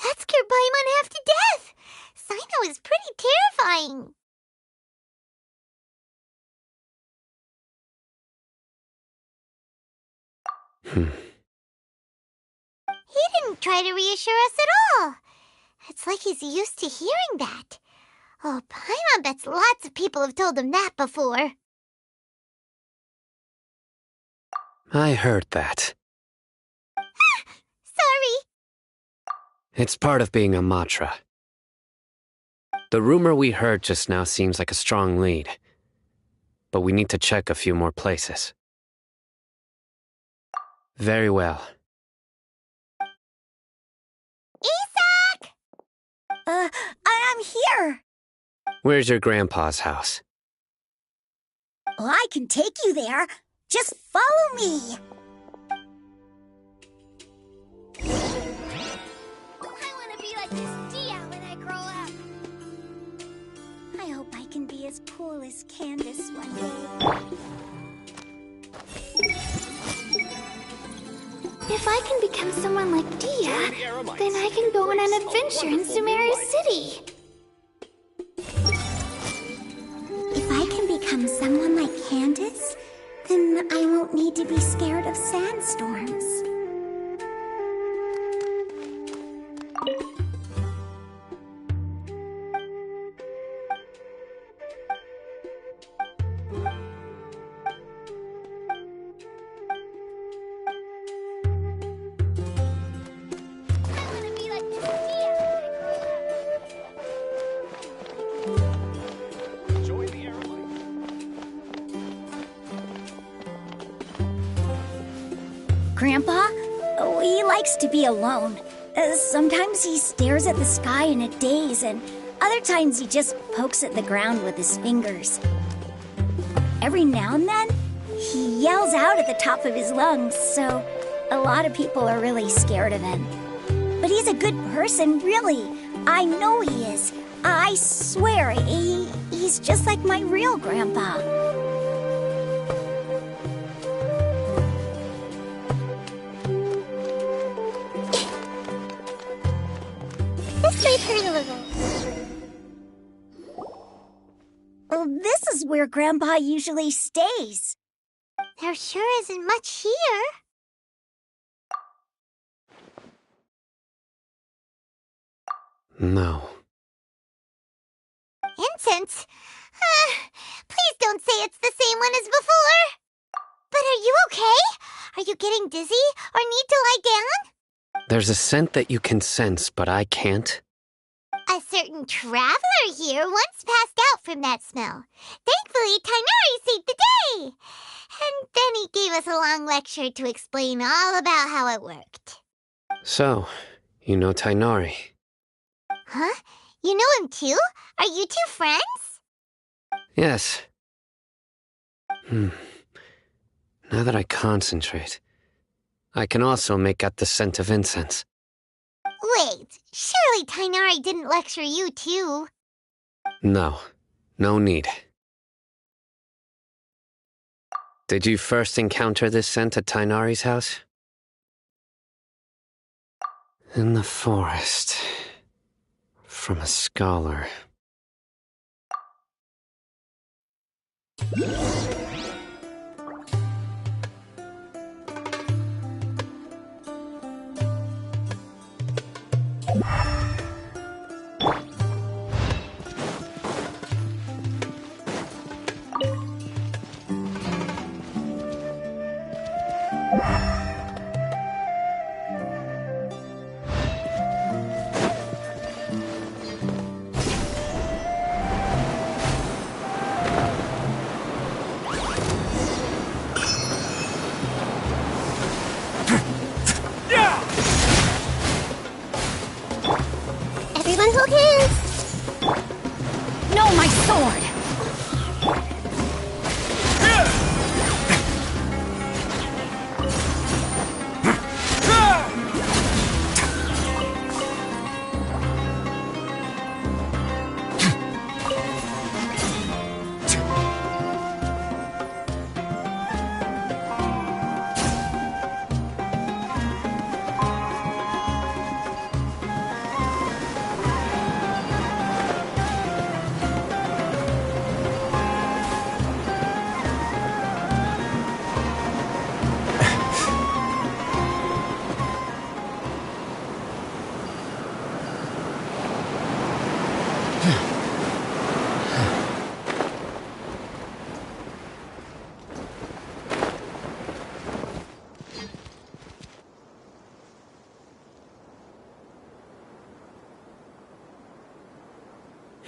That scared Paimon half to death. Sino is pretty terrifying. He didn't try to reassure us at all. It's like he's used to hearing that. Oh, Paimon bets lots of people have told him that before. I heard that. Sorry. It's part of being a Matra. The rumor we heard just now seems like a strong lead, but we need to check a few more places. Very well. Isak! I'm here. Where's your grandpa's house? Well, I can take you there. Just follow me. I want to be like this Dia when I grow up. I hope I can be as cool as Candace one day. If I can become someone like Dia, then I can go on an adventure in Sumeru City. If I can become someone like Candace, then I won't need to be scared of sandstorms. Oh, he likes to be alone. Sometimes he stares at the sky in a daze, and other times he just pokes at the ground with his fingers. Every now and then, he yells out at the top of his lungs, so a lot of people are really scared of him. But he's a good person, really. I know he is. I swear, he's just like my real grandpa. This might hurt a little. Well, this is where Grandpa usually stays. There sure isn't much here. No. Incense? Please don't say it's the same one as before. But are you okay? Are you getting dizzy or need to lie down? There's a scent that you can sense, but I can't. A certain traveler here once passed out from that smell. Thankfully, Tainari saved the day. And then he gave us a long lecture to explain all about how it worked. So, you know Tainari? Huh? You know him too? Are you two friends? Yes. Now that I concentrate, I can also make out the scent of incense. Wait, surely Tainari didn't lecture you too? No, no need. Did you first encounter this scent at Tainari's house? In the forest. From a scholar. Everyone hold hands! No, my sword!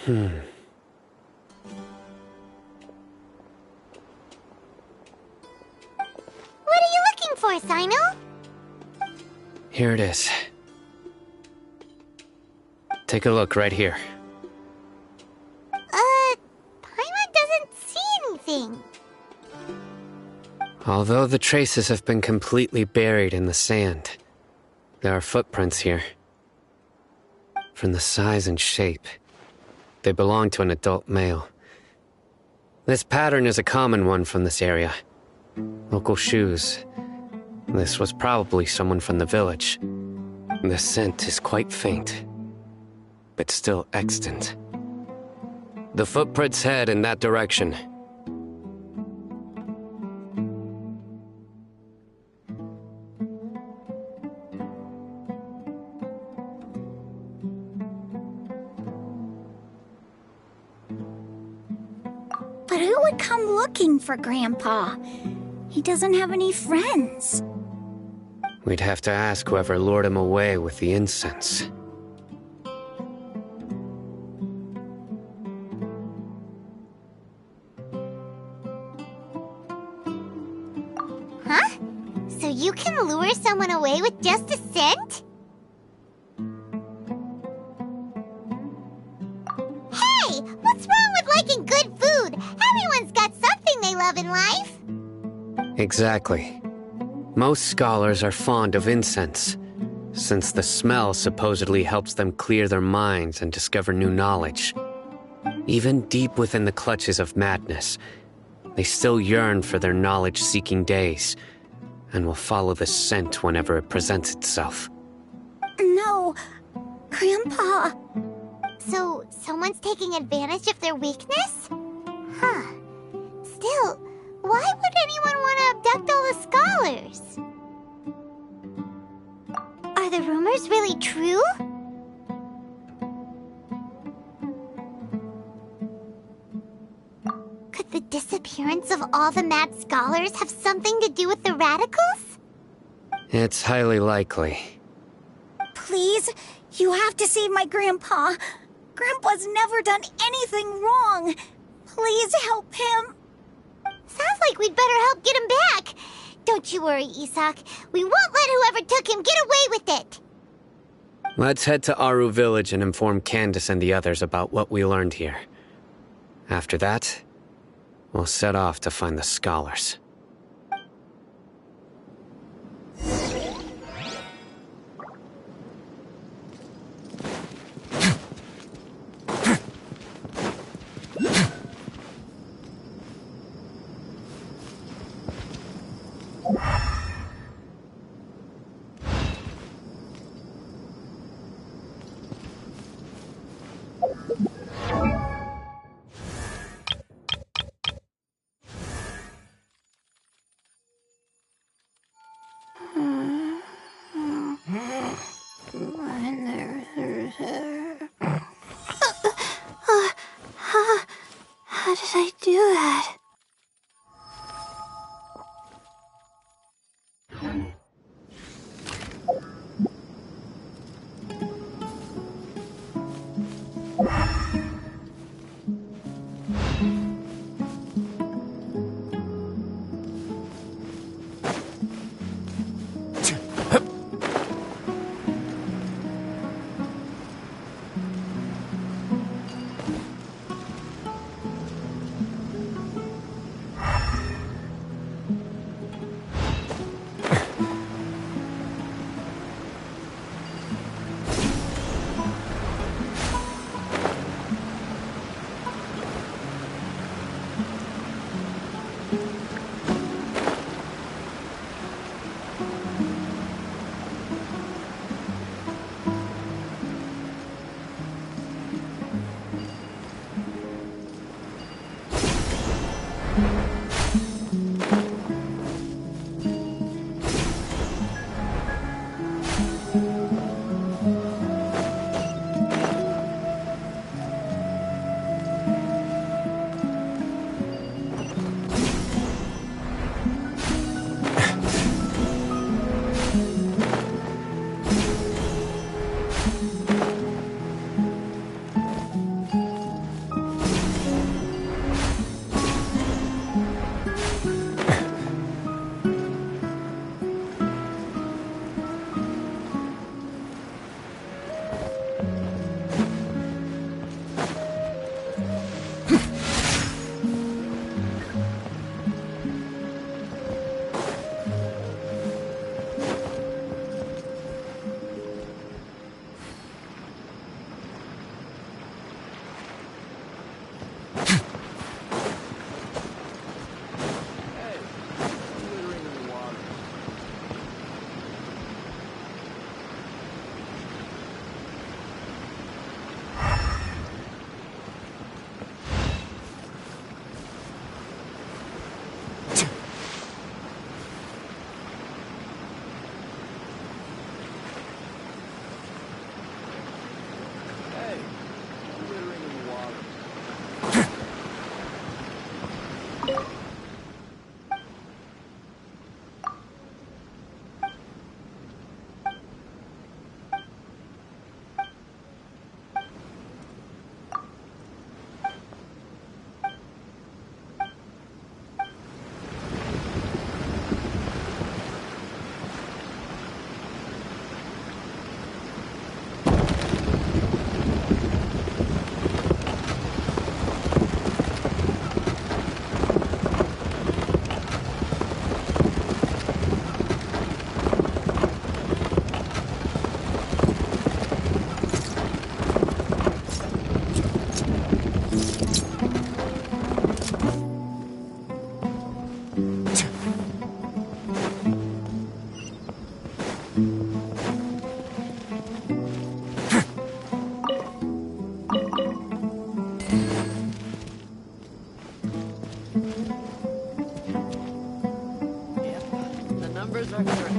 What are you looking for, Sino? Here it is. Take a look right here. Paimon doesn't see anything. Although the traces have been completely buried in the sand, there are footprints here. From the size and shape, they belong to an adult male. This pattern is a common one from this area. Local shoes. This was probably someone from the village. The scent is quite faint, but still extant. The footprints head in that direction. But who would come looking for Grandpa? He doesn't have any friends. We'd have to ask whoever lured him away with the incense. Huh? So you can lure someone away away with just a cent? Hey, what's wrong with liking good food? Everyone's got something they love in life. Exactly. Most scholars are fond of incense, since the smell supposedly helps them clear their minds and discover new knowledge. Even deep within the clutches of madness, they still yearn for their knowledge-seeking days, and will follow the scent whenever it presents itself. No, Grandpa. So, someone's taking advantage of their weakness? Huh. Still, why would anyone want to abduct all the scholars? Are the rumors really true? Could the disappearance of all the mad scholars have something to do with the radicals? It's highly likely. Please, you have to save my Grandpa. Grandpa's never done anything wrong. Please help him. Sounds like we'd better help get him back. Don't you worry, Isak. We won't let whoever took him get away with it. Let's head to Aru Village and inform Candace and the others about what we learned here. After that, we'll set off to find the scholars. How did I do that? The numbers are correct.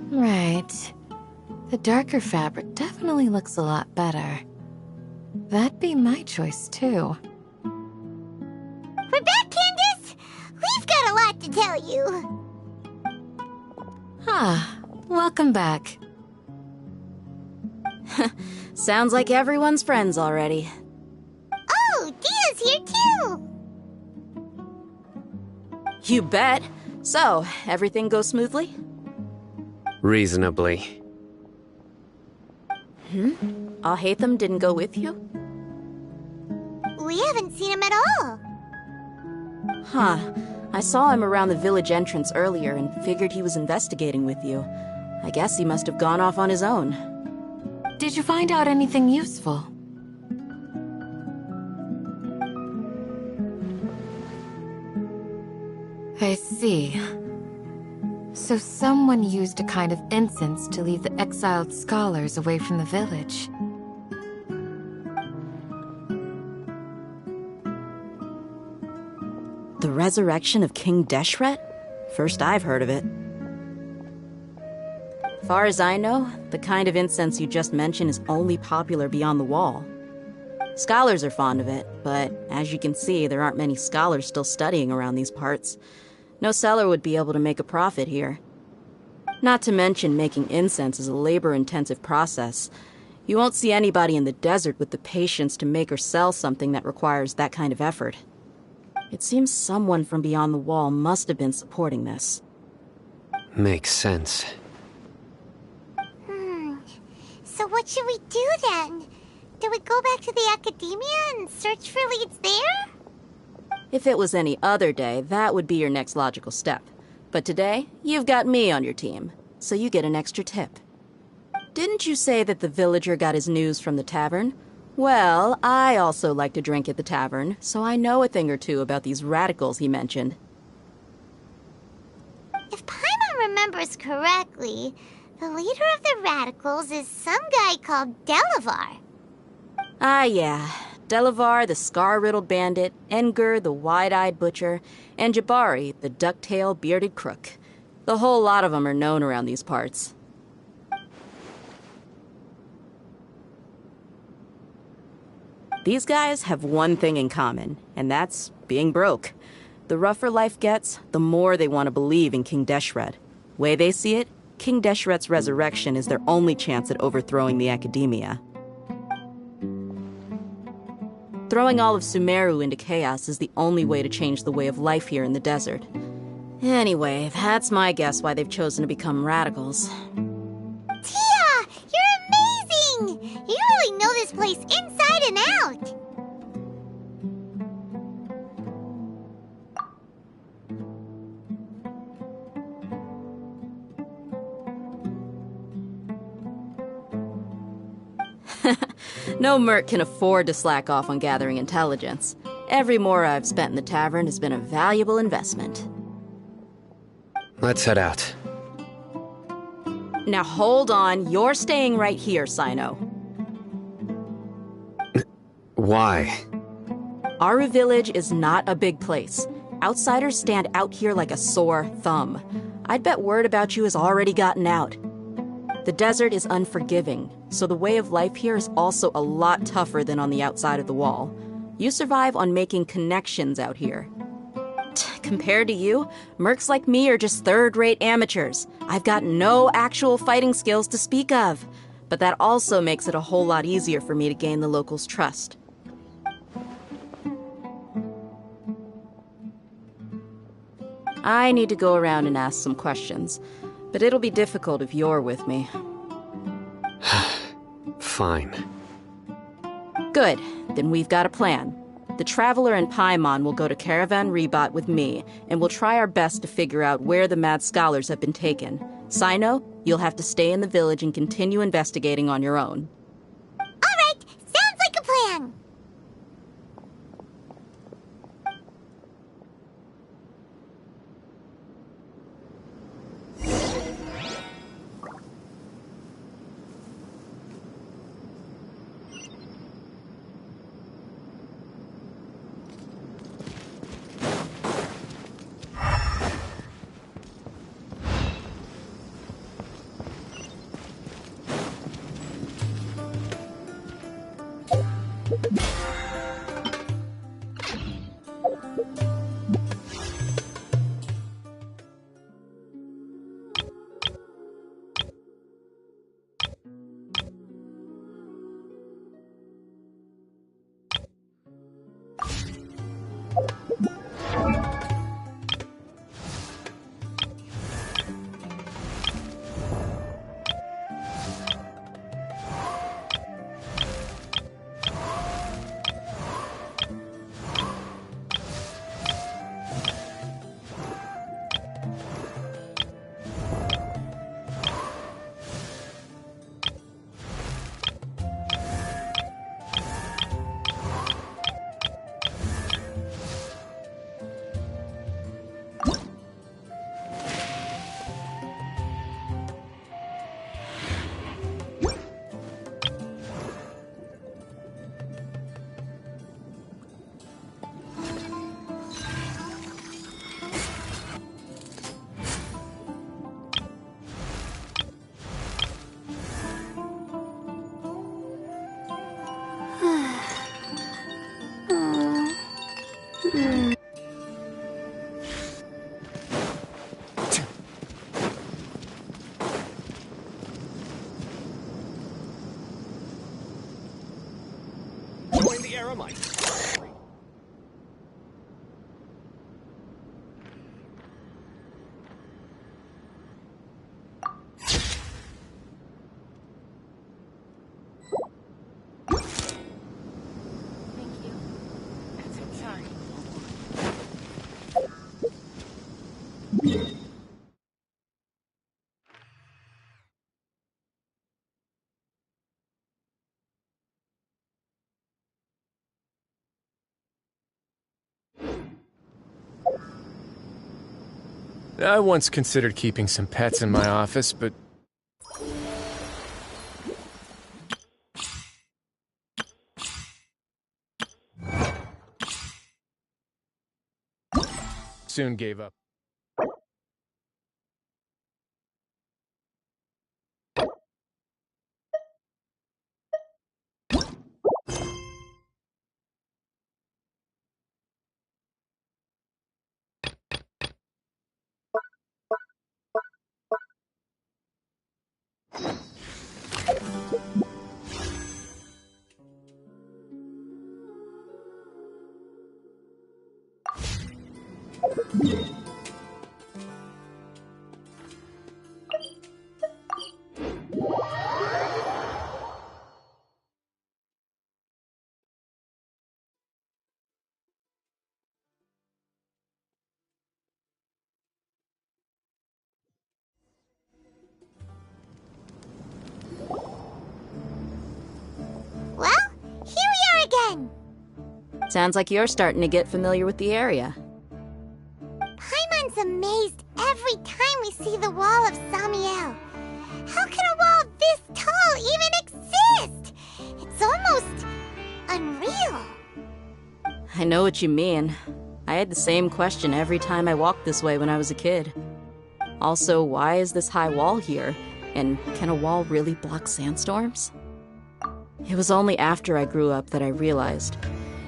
Right. The darker fabric definitely looks a lot better. That'd be my choice, too. We're back, Candace! We've got a lot to tell you. Ah, welcome back. Sounds like everyone's friends already. Oh, Dia's here too! You bet. So, everything goes smoothly? Reasonably. Alhaitham didn't go with you? We haven't seen him at all. Huh. I saw him around the village entrance earlier and figured he was investigating with you. I guess he must have gone off on his own. Did you find out anything useful? I see. So someone used a kind of incense to lead the exiled scholars away from the village. The resurrection of King Deshret? First I've heard of it. Far as I know, the kind of incense you just mentioned is only popular beyond the wall. Scholars are fond of it, but as you can see, there aren't many scholars still studying around these parts. No seller would be able to make a profit here. Not to mention making incense is a labor-intensive process. You won't see anybody in the desert with the patience to make or sell something that requires that kind of effort. It seems someone from beyond the wall must have been supporting this. Makes sense. So what should we do then? Do we go back to the academia and search for leads there? If it was any other day, that would be your next logical step. But today, you've got me on your team, so you get an extra tip. Didn't you say that the villager got his news from the tavern? Well, I also like to drink at the tavern, so I know a thing or two about these radicals he mentioned. If Paimon remembers correctly, the leader of the radicals is some guy called Delavar. Ah, yeah. Delavar, the scar-riddled bandit, Engur, the wide-eyed butcher, and Jabari, the duck-tailed bearded crook. The whole lot of them are known around these parts. These guys have one thing in common, and that's being broke. The rougher life gets, the more they want to believe in King Deshret. Way they see it, King Deshret's resurrection is their only chance at overthrowing the academia. Throwing all of Sumeru into chaos is the only way to change the way of life here in the desert. Anyway, that's my guess why they've chosen to become radicals. Tia! You're amazing! You really know this place inside and out! No merc can afford to slack off on gathering intelligence. Every mora I've spent in the tavern has been a valuable investment. Let's head out. Now hold on, you're staying right here, Sino. Why? Aru Village is not a big place. Outsiders stand out here like a sore thumb. I'd bet word about you has already gotten out. The desert is unforgiving, so the way of life here is also a lot tougher than on the outside of the wall. You survive on making connections out here. Compared to you, mercs like me are just third-rate amateurs. I've got no actual fighting skills to speak of. But that also makes it a whole lot easier for me to gain the locals' trust. I need to go around and ask some questions, but it'll be difficult if you're with me. Fine. Good, then we've got a plan. The Traveler and Paimon will go to Caravan Rebot with me, and we'll try our best to figure out where the Mad Scholars have been taken. Sino, you'll have to stay in the village and continue investigating on your own. All right, sounds like a plan. Join the Aramite. I once considered keeping some pets in my office, but... soon gave up. Well, here we are again. Sounds like you're starting to get familiar with the area. Paimon's amazed every time we see the wall of Samiel. How can a wall this tall even exist? It's almost unreal. I know what you mean. I had the same question every time I walked this way when I was a kid. Also, why is this high wall here? And can a wall really block sandstorms? It was only after I grew up that I realized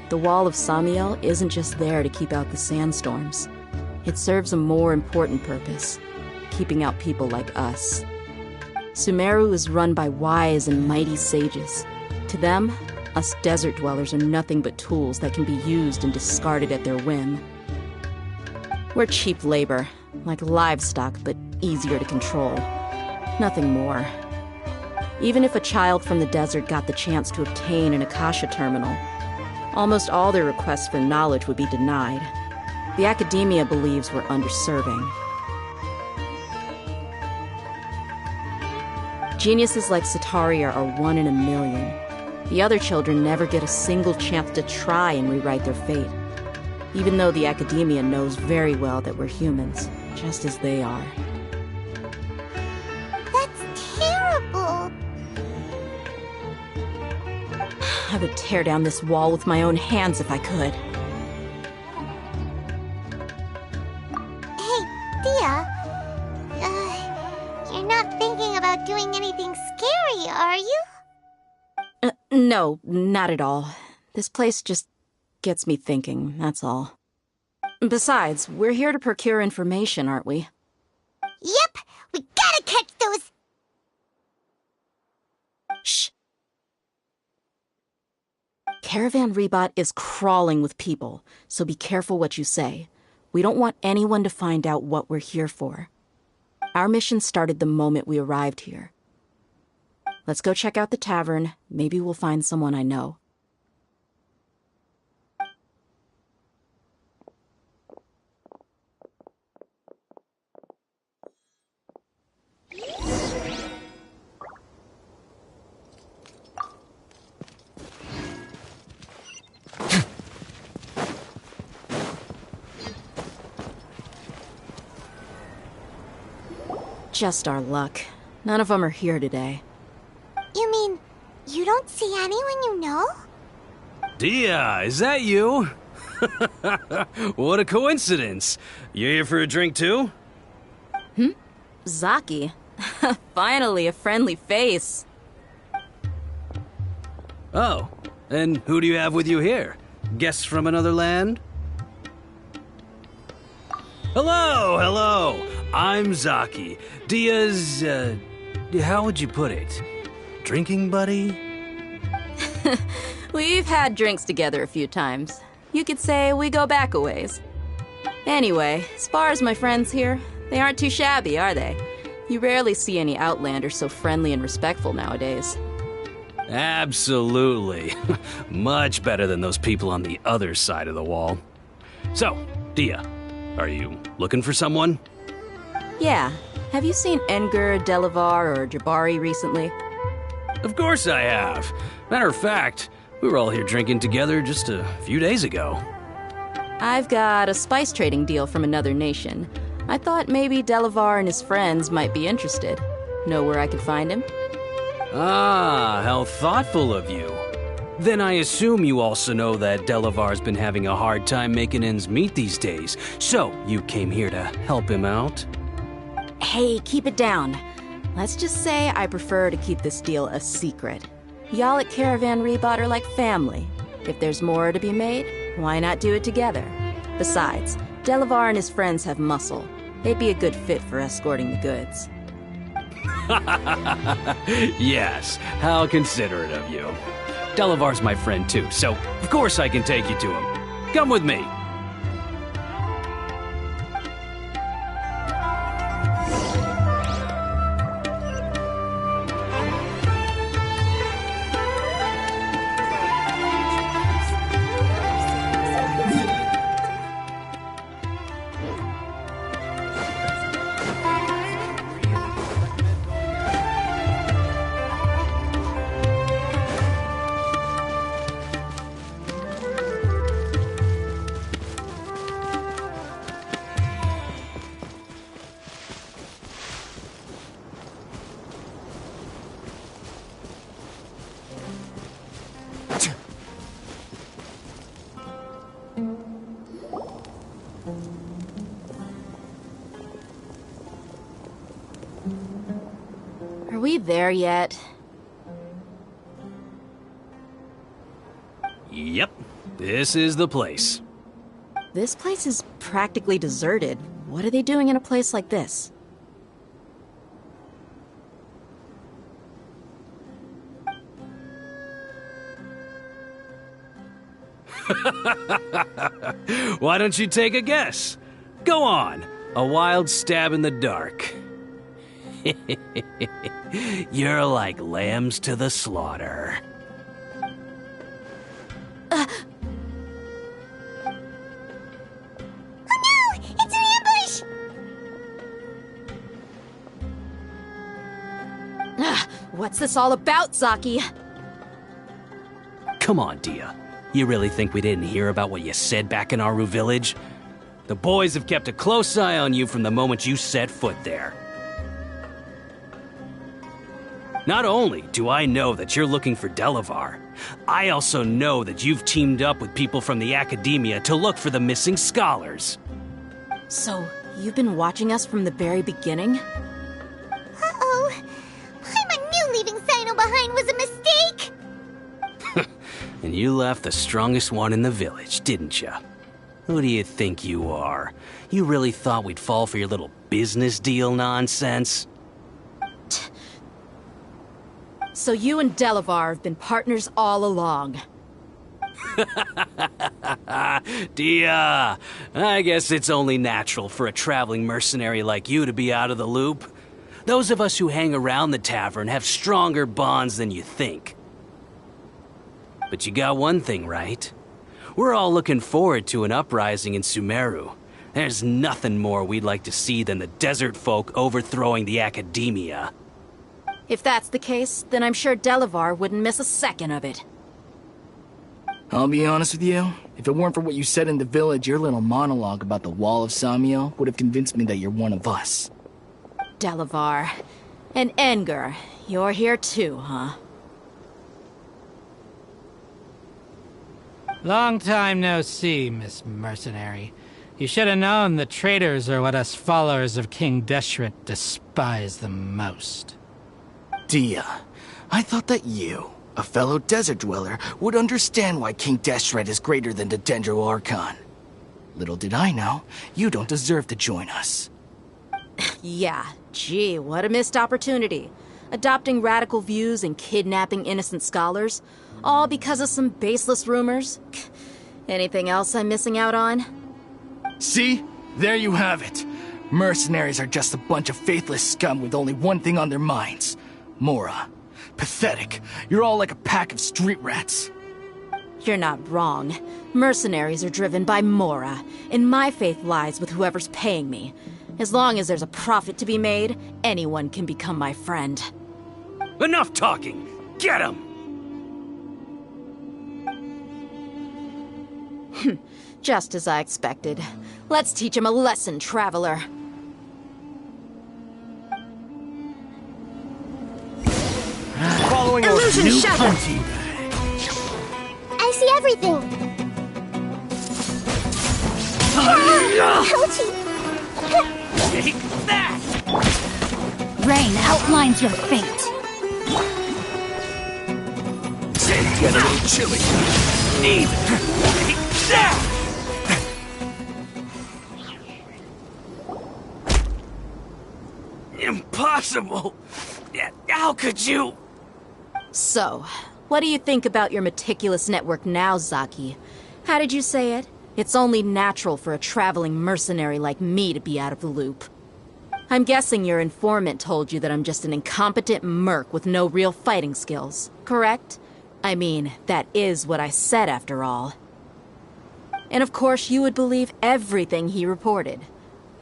the wall of Samiel isn't just there to keep out the sandstorms. It serves a more important purpose, keeping out people like us. Sumeru is run by wise and mighty sages. To them, us desert dwellers are nothing but tools that can be used and discarded at their whim. We're cheap labor, like livestock, but easier to control. Nothing more. Even if a child from the desert got the chance to obtain an Akasha terminal, almost all their requests for knowledge would be denied. The academia believes we're underserving. Geniuses like Sataria are 1 in a million. The other children never get a single chance to try and rewrite their fate, even though the academia knows very well that we're humans, just as they are. That's terrible. I would tear down this wall with my own hands if I could. Hey, Dia. You're not thinking about doing anything scary, are you? No, not at all. This place just gets me thinking, that's all. Besides, we're here to procure information, aren't we? Yep, we gotta catch those... Shh. Caravan Rebot is crawling with people, so be careful what you say. We don't want anyone to find out what we're here for. Our mission started the moment we arrived here. Let's go check out the tavern. Maybe we'll find someone I know. Just our luck. None of them are here today. You mean, you don't see anyone you know? Dia, is that you? What a coincidence. You here for a drink too? Zaki. Finally, a friendly face. Oh, and who do you have with you here? Guests from another land? Hello! I'm Zaki. Dia's, how would you put it? Drinking buddy? We've had drinks together a few times. You could say we go back a ways. Anyway, as far as my friends here, they aren't too shabby, are they? You rarely see any Outlanders so friendly and respectful nowadays. Absolutely. Much better than those people on the other side of the wall. So, Dia, are you looking for someone? Yeah. Have you seen Enger, Delavar, or Jabari recently? Of course I have. Matter of fact, we were all here drinking together just a few days ago. I've got a spice trading deal from another nation. I thought maybe Delavar and his friends might be interested. Know where I could find him? Ah, how thoughtful of you. Then I assume you also know that Delavar's been having a hard time making ends meet these days, so you came here to help him out? Hey, keep it down. Let's just say I prefer to keep this deal a secret. Y'all at Caravan Rebot are like family. If there's more to be made, why not do it together? Besides, Delavar and his friends have muscle. They'd be a good fit for escorting the goods. Yes, how considerate of you. Delavar's my friend too, so of course I can take you to him. Come with me. Are we there yet? Yep, this is the place. This place is practically deserted. What are they doing in a place like this? Why don't you take a guess? Go on. A wild stab in the dark. You're like lambs to the slaughter. Oh no! It's an ambush! What's this all about, Zaki? Come on, Dia. You really think we didn't hear about what you said back in Aru Village? The boys have kept a close eye on you from the moment you set foot there. Not only do I know that you're looking for Delavar, I also know that you've teamed up with people from the Academia to look for the missing scholars. So, you've been watching us from the very beginning? Uh-oh. Paimon knew leaving Sino behind was a mistake! And you left the strongest one in the village, didn't you? Who do you think you are? You really thought we'd fall for your little business deal nonsense? So you and Delavar have been partners all along. Dia, I guess it's only natural for a traveling mercenary like you to be out of the loop. Those of us who hang around the tavern have stronger bonds than you think. But you got one thing right. We're all looking forward to an uprising in Sumeru. There's nothing more we'd like to see than the desert folk overthrowing the Academia. If that's the case, then I'm sure Delavar wouldn't miss a second of it. I'll be honest with you. If it weren't for what you said in the village, your little monologue about the Wall of Samiel would have convinced me that you're one of us. Delavar. And Engar, you're here too, huh? Long time no see, Miss Mercenary. You should have known the traitors are what us followers of King Deshret despise the most. Dia, I thought that you, a fellow desert dweller, would understand why King Deshret is greater than the Dendro Archon. Little did I know, you don't deserve to join us. Yeah, gee, what a missed opportunity. Adopting radical views and kidnapping innocent scholars, all because of some baseless rumors. Anything else I'm missing out on? See? There you have it. Mercenaries are just a bunch of faithless scum with only one thing on their minds. Mora. Pathetic. You're all like a pack of street rats. You're not wrong. Mercenaries are driven by Mora, and my faith lies with whoever's paying me. As long as there's a profit to be made, anyone can become my friend. Enough talking! Get him! Just as I expected. Let's teach him a lesson, traveler. Following Illusion new shattered. hunting. I see everything! Ouchie! Take that! Rain outlines your fate. It's getting a little chilly. Need. Take that! Impossible! How could you? So, what do you think about your meticulous network now, Zaki? How did you say it? It's only natural for a traveling mercenary like me to be out of the loop. I'm guessing your informant told you that I'm just an incompetent merc with no real fighting skills, correct? I mean, that is what I said after all. And of course you would believe everything he reported.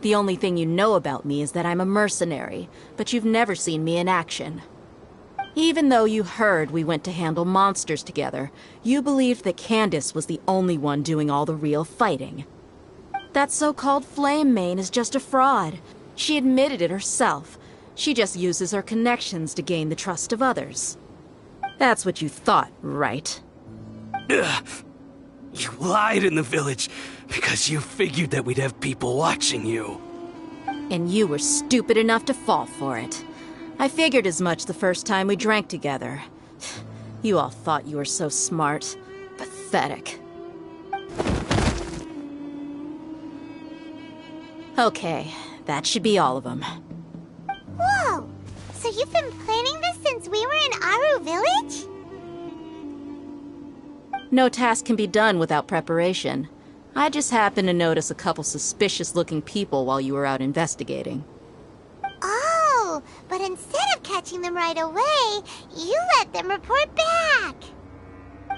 The only thing you know about me is that I'm a mercenary, but you've never seen me in action. Even though you heard we went to handle monsters together, you believed that Candace was the only one doing all the real fighting. That so-called Flame Mane is just a fraud. She admitted it herself. She just uses her connections to gain the trust of others. That's what you thought, right? Ugh. You lied in the village because you figured that we'd have people watching you. And you were stupid enough to fall for it. I figured as much the first time we drank together. You all thought you were so smart. Pathetic. Okay, that should be all of them. Whoa! So you've been planning this since we were in Aru Village? No task can be done without preparation. I just happened to notice a couple suspicious-looking people while you were out investigating. Oh, but instead of catching them right away, you let them report back.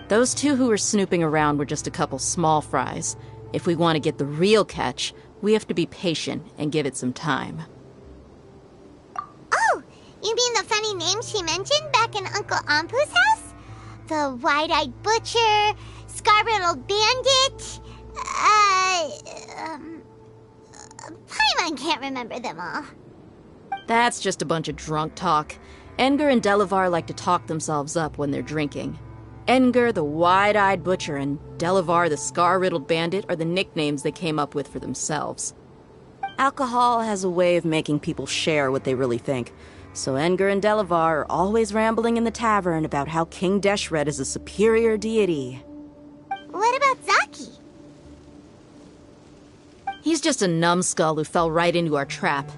Those two who were snooping around were just a couple small fries. If we want to get the real catch, we have to be patient and give it some time. Oh, you mean the funny name she mentioned back in Uncle Ampu's house? The wide-eyed butcher, scar-riddled bandit, Paimon can't remember them all. That's just a bunch of drunk talk. Edgar and Delavar like to talk themselves up when they're drinking. Edgar, the wide-eyed butcher, and Delavar, the scar-riddled bandit, are the nicknames they came up with for themselves. Alcohol has a way of making people share what they really think, so Edgar and Delavar are always rambling in the tavern about how King Deshret is a superior deity. What about Zaki? He's just a numbskull who fell right into our trap.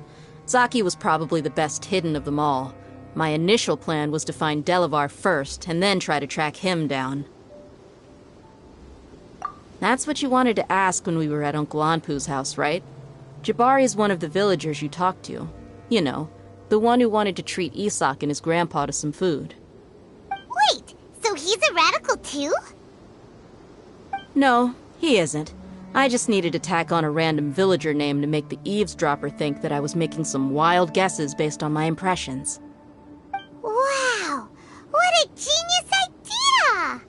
Zaki was probably the best hidden of them all. My initial plan was to find Delavar first, and then try to track him down. That's what you wanted to ask when we were at Uncle Anpu's house, right? Jabari is one of the villagers you talked to. You know, the one who wanted to treat Isak and his grandpa to some food. Wait, so he's a radical too? No, he isn't. I just needed to tack on a random villager name to make the eavesdropper think that I was making some wild guesses based on my impressions. Wow, what a genius idea!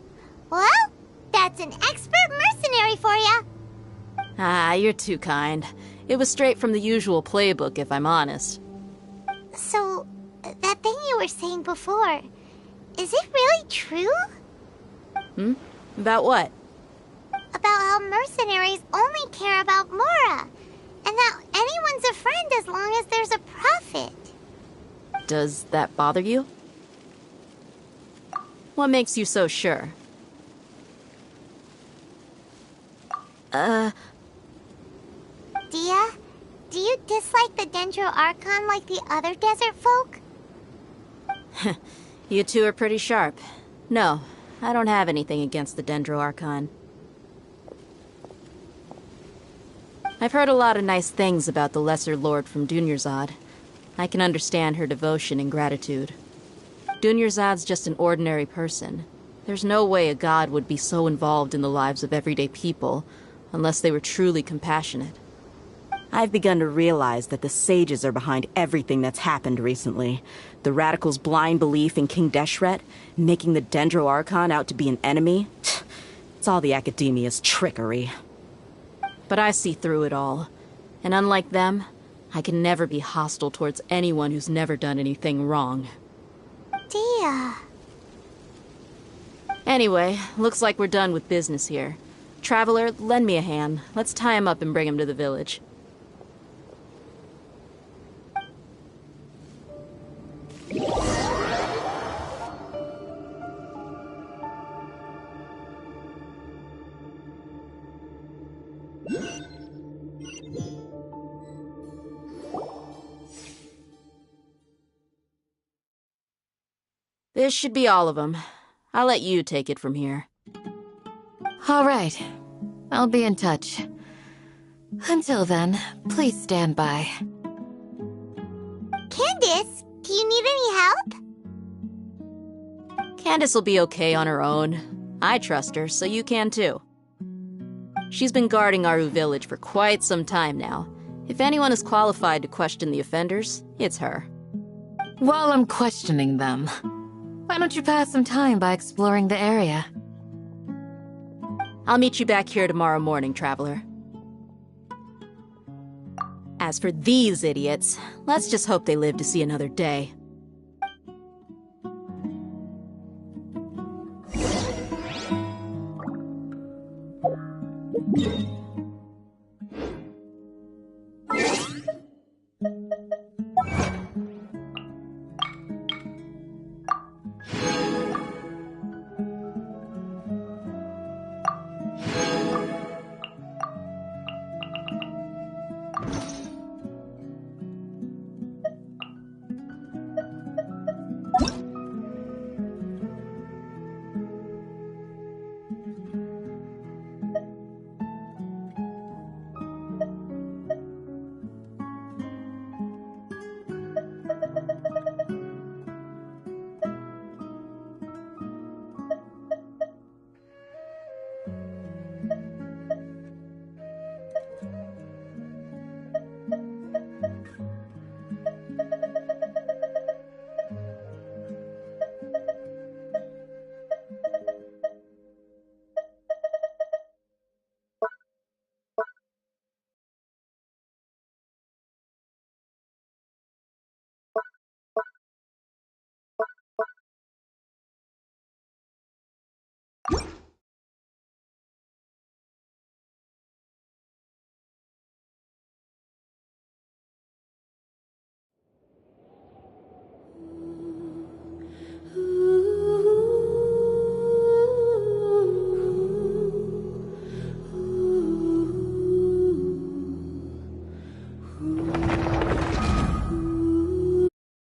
Well, that's an expert mercenary for ya. Ah, you're too kind. It was straight from the usual playbook, if I'm honest. So, that thing you were saying before, is it really true? About what? About how mercenaries only care about Mora, and that anyone's a friend as long as there's a profit. Does that bother you? What makes you so sure? Dia, do you dislike the Dendro Archon like the other desert folk? You two are pretty sharp. No, I don't have anything against the Dendro Archon. I've heard a lot of nice things about the Lesser Lord from Dunyarzad. I can understand her devotion and gratitude. Dunyarzad's just an ordinary person. There's no way a god would be so involved in the lives of everyday people, unless they were truly compassionate. I've begun to realize that the sages are behind everything that's happened recently. The radicals' blind belief in King Deshret, making the Dendro Archon out to be an enemy. It's all the Academia's trickery. But I see through it all. And unlike them, I can never be hostile towards anyone who's never done anything wrong. Dia. Anyway, looks like we're done with business here. Traveler, lend me a hand. Let's tie him up and bring him to the village. This should be all of them. I'll let you take it from here. All right. I'll be in touch. Until then, please stand by. Candace, do you need any help? Candace will be okay on her own. I trust her, so you can too. She's been guarding Aru Village for quite some time now. If anyone is qualified to question the offenders, it's her. While I'm questioning them, why don't you pass some time by exploring the area? I'll meet you back here tomorrow morning, Traveler. As for these idiots, let's just hope they live to see another day.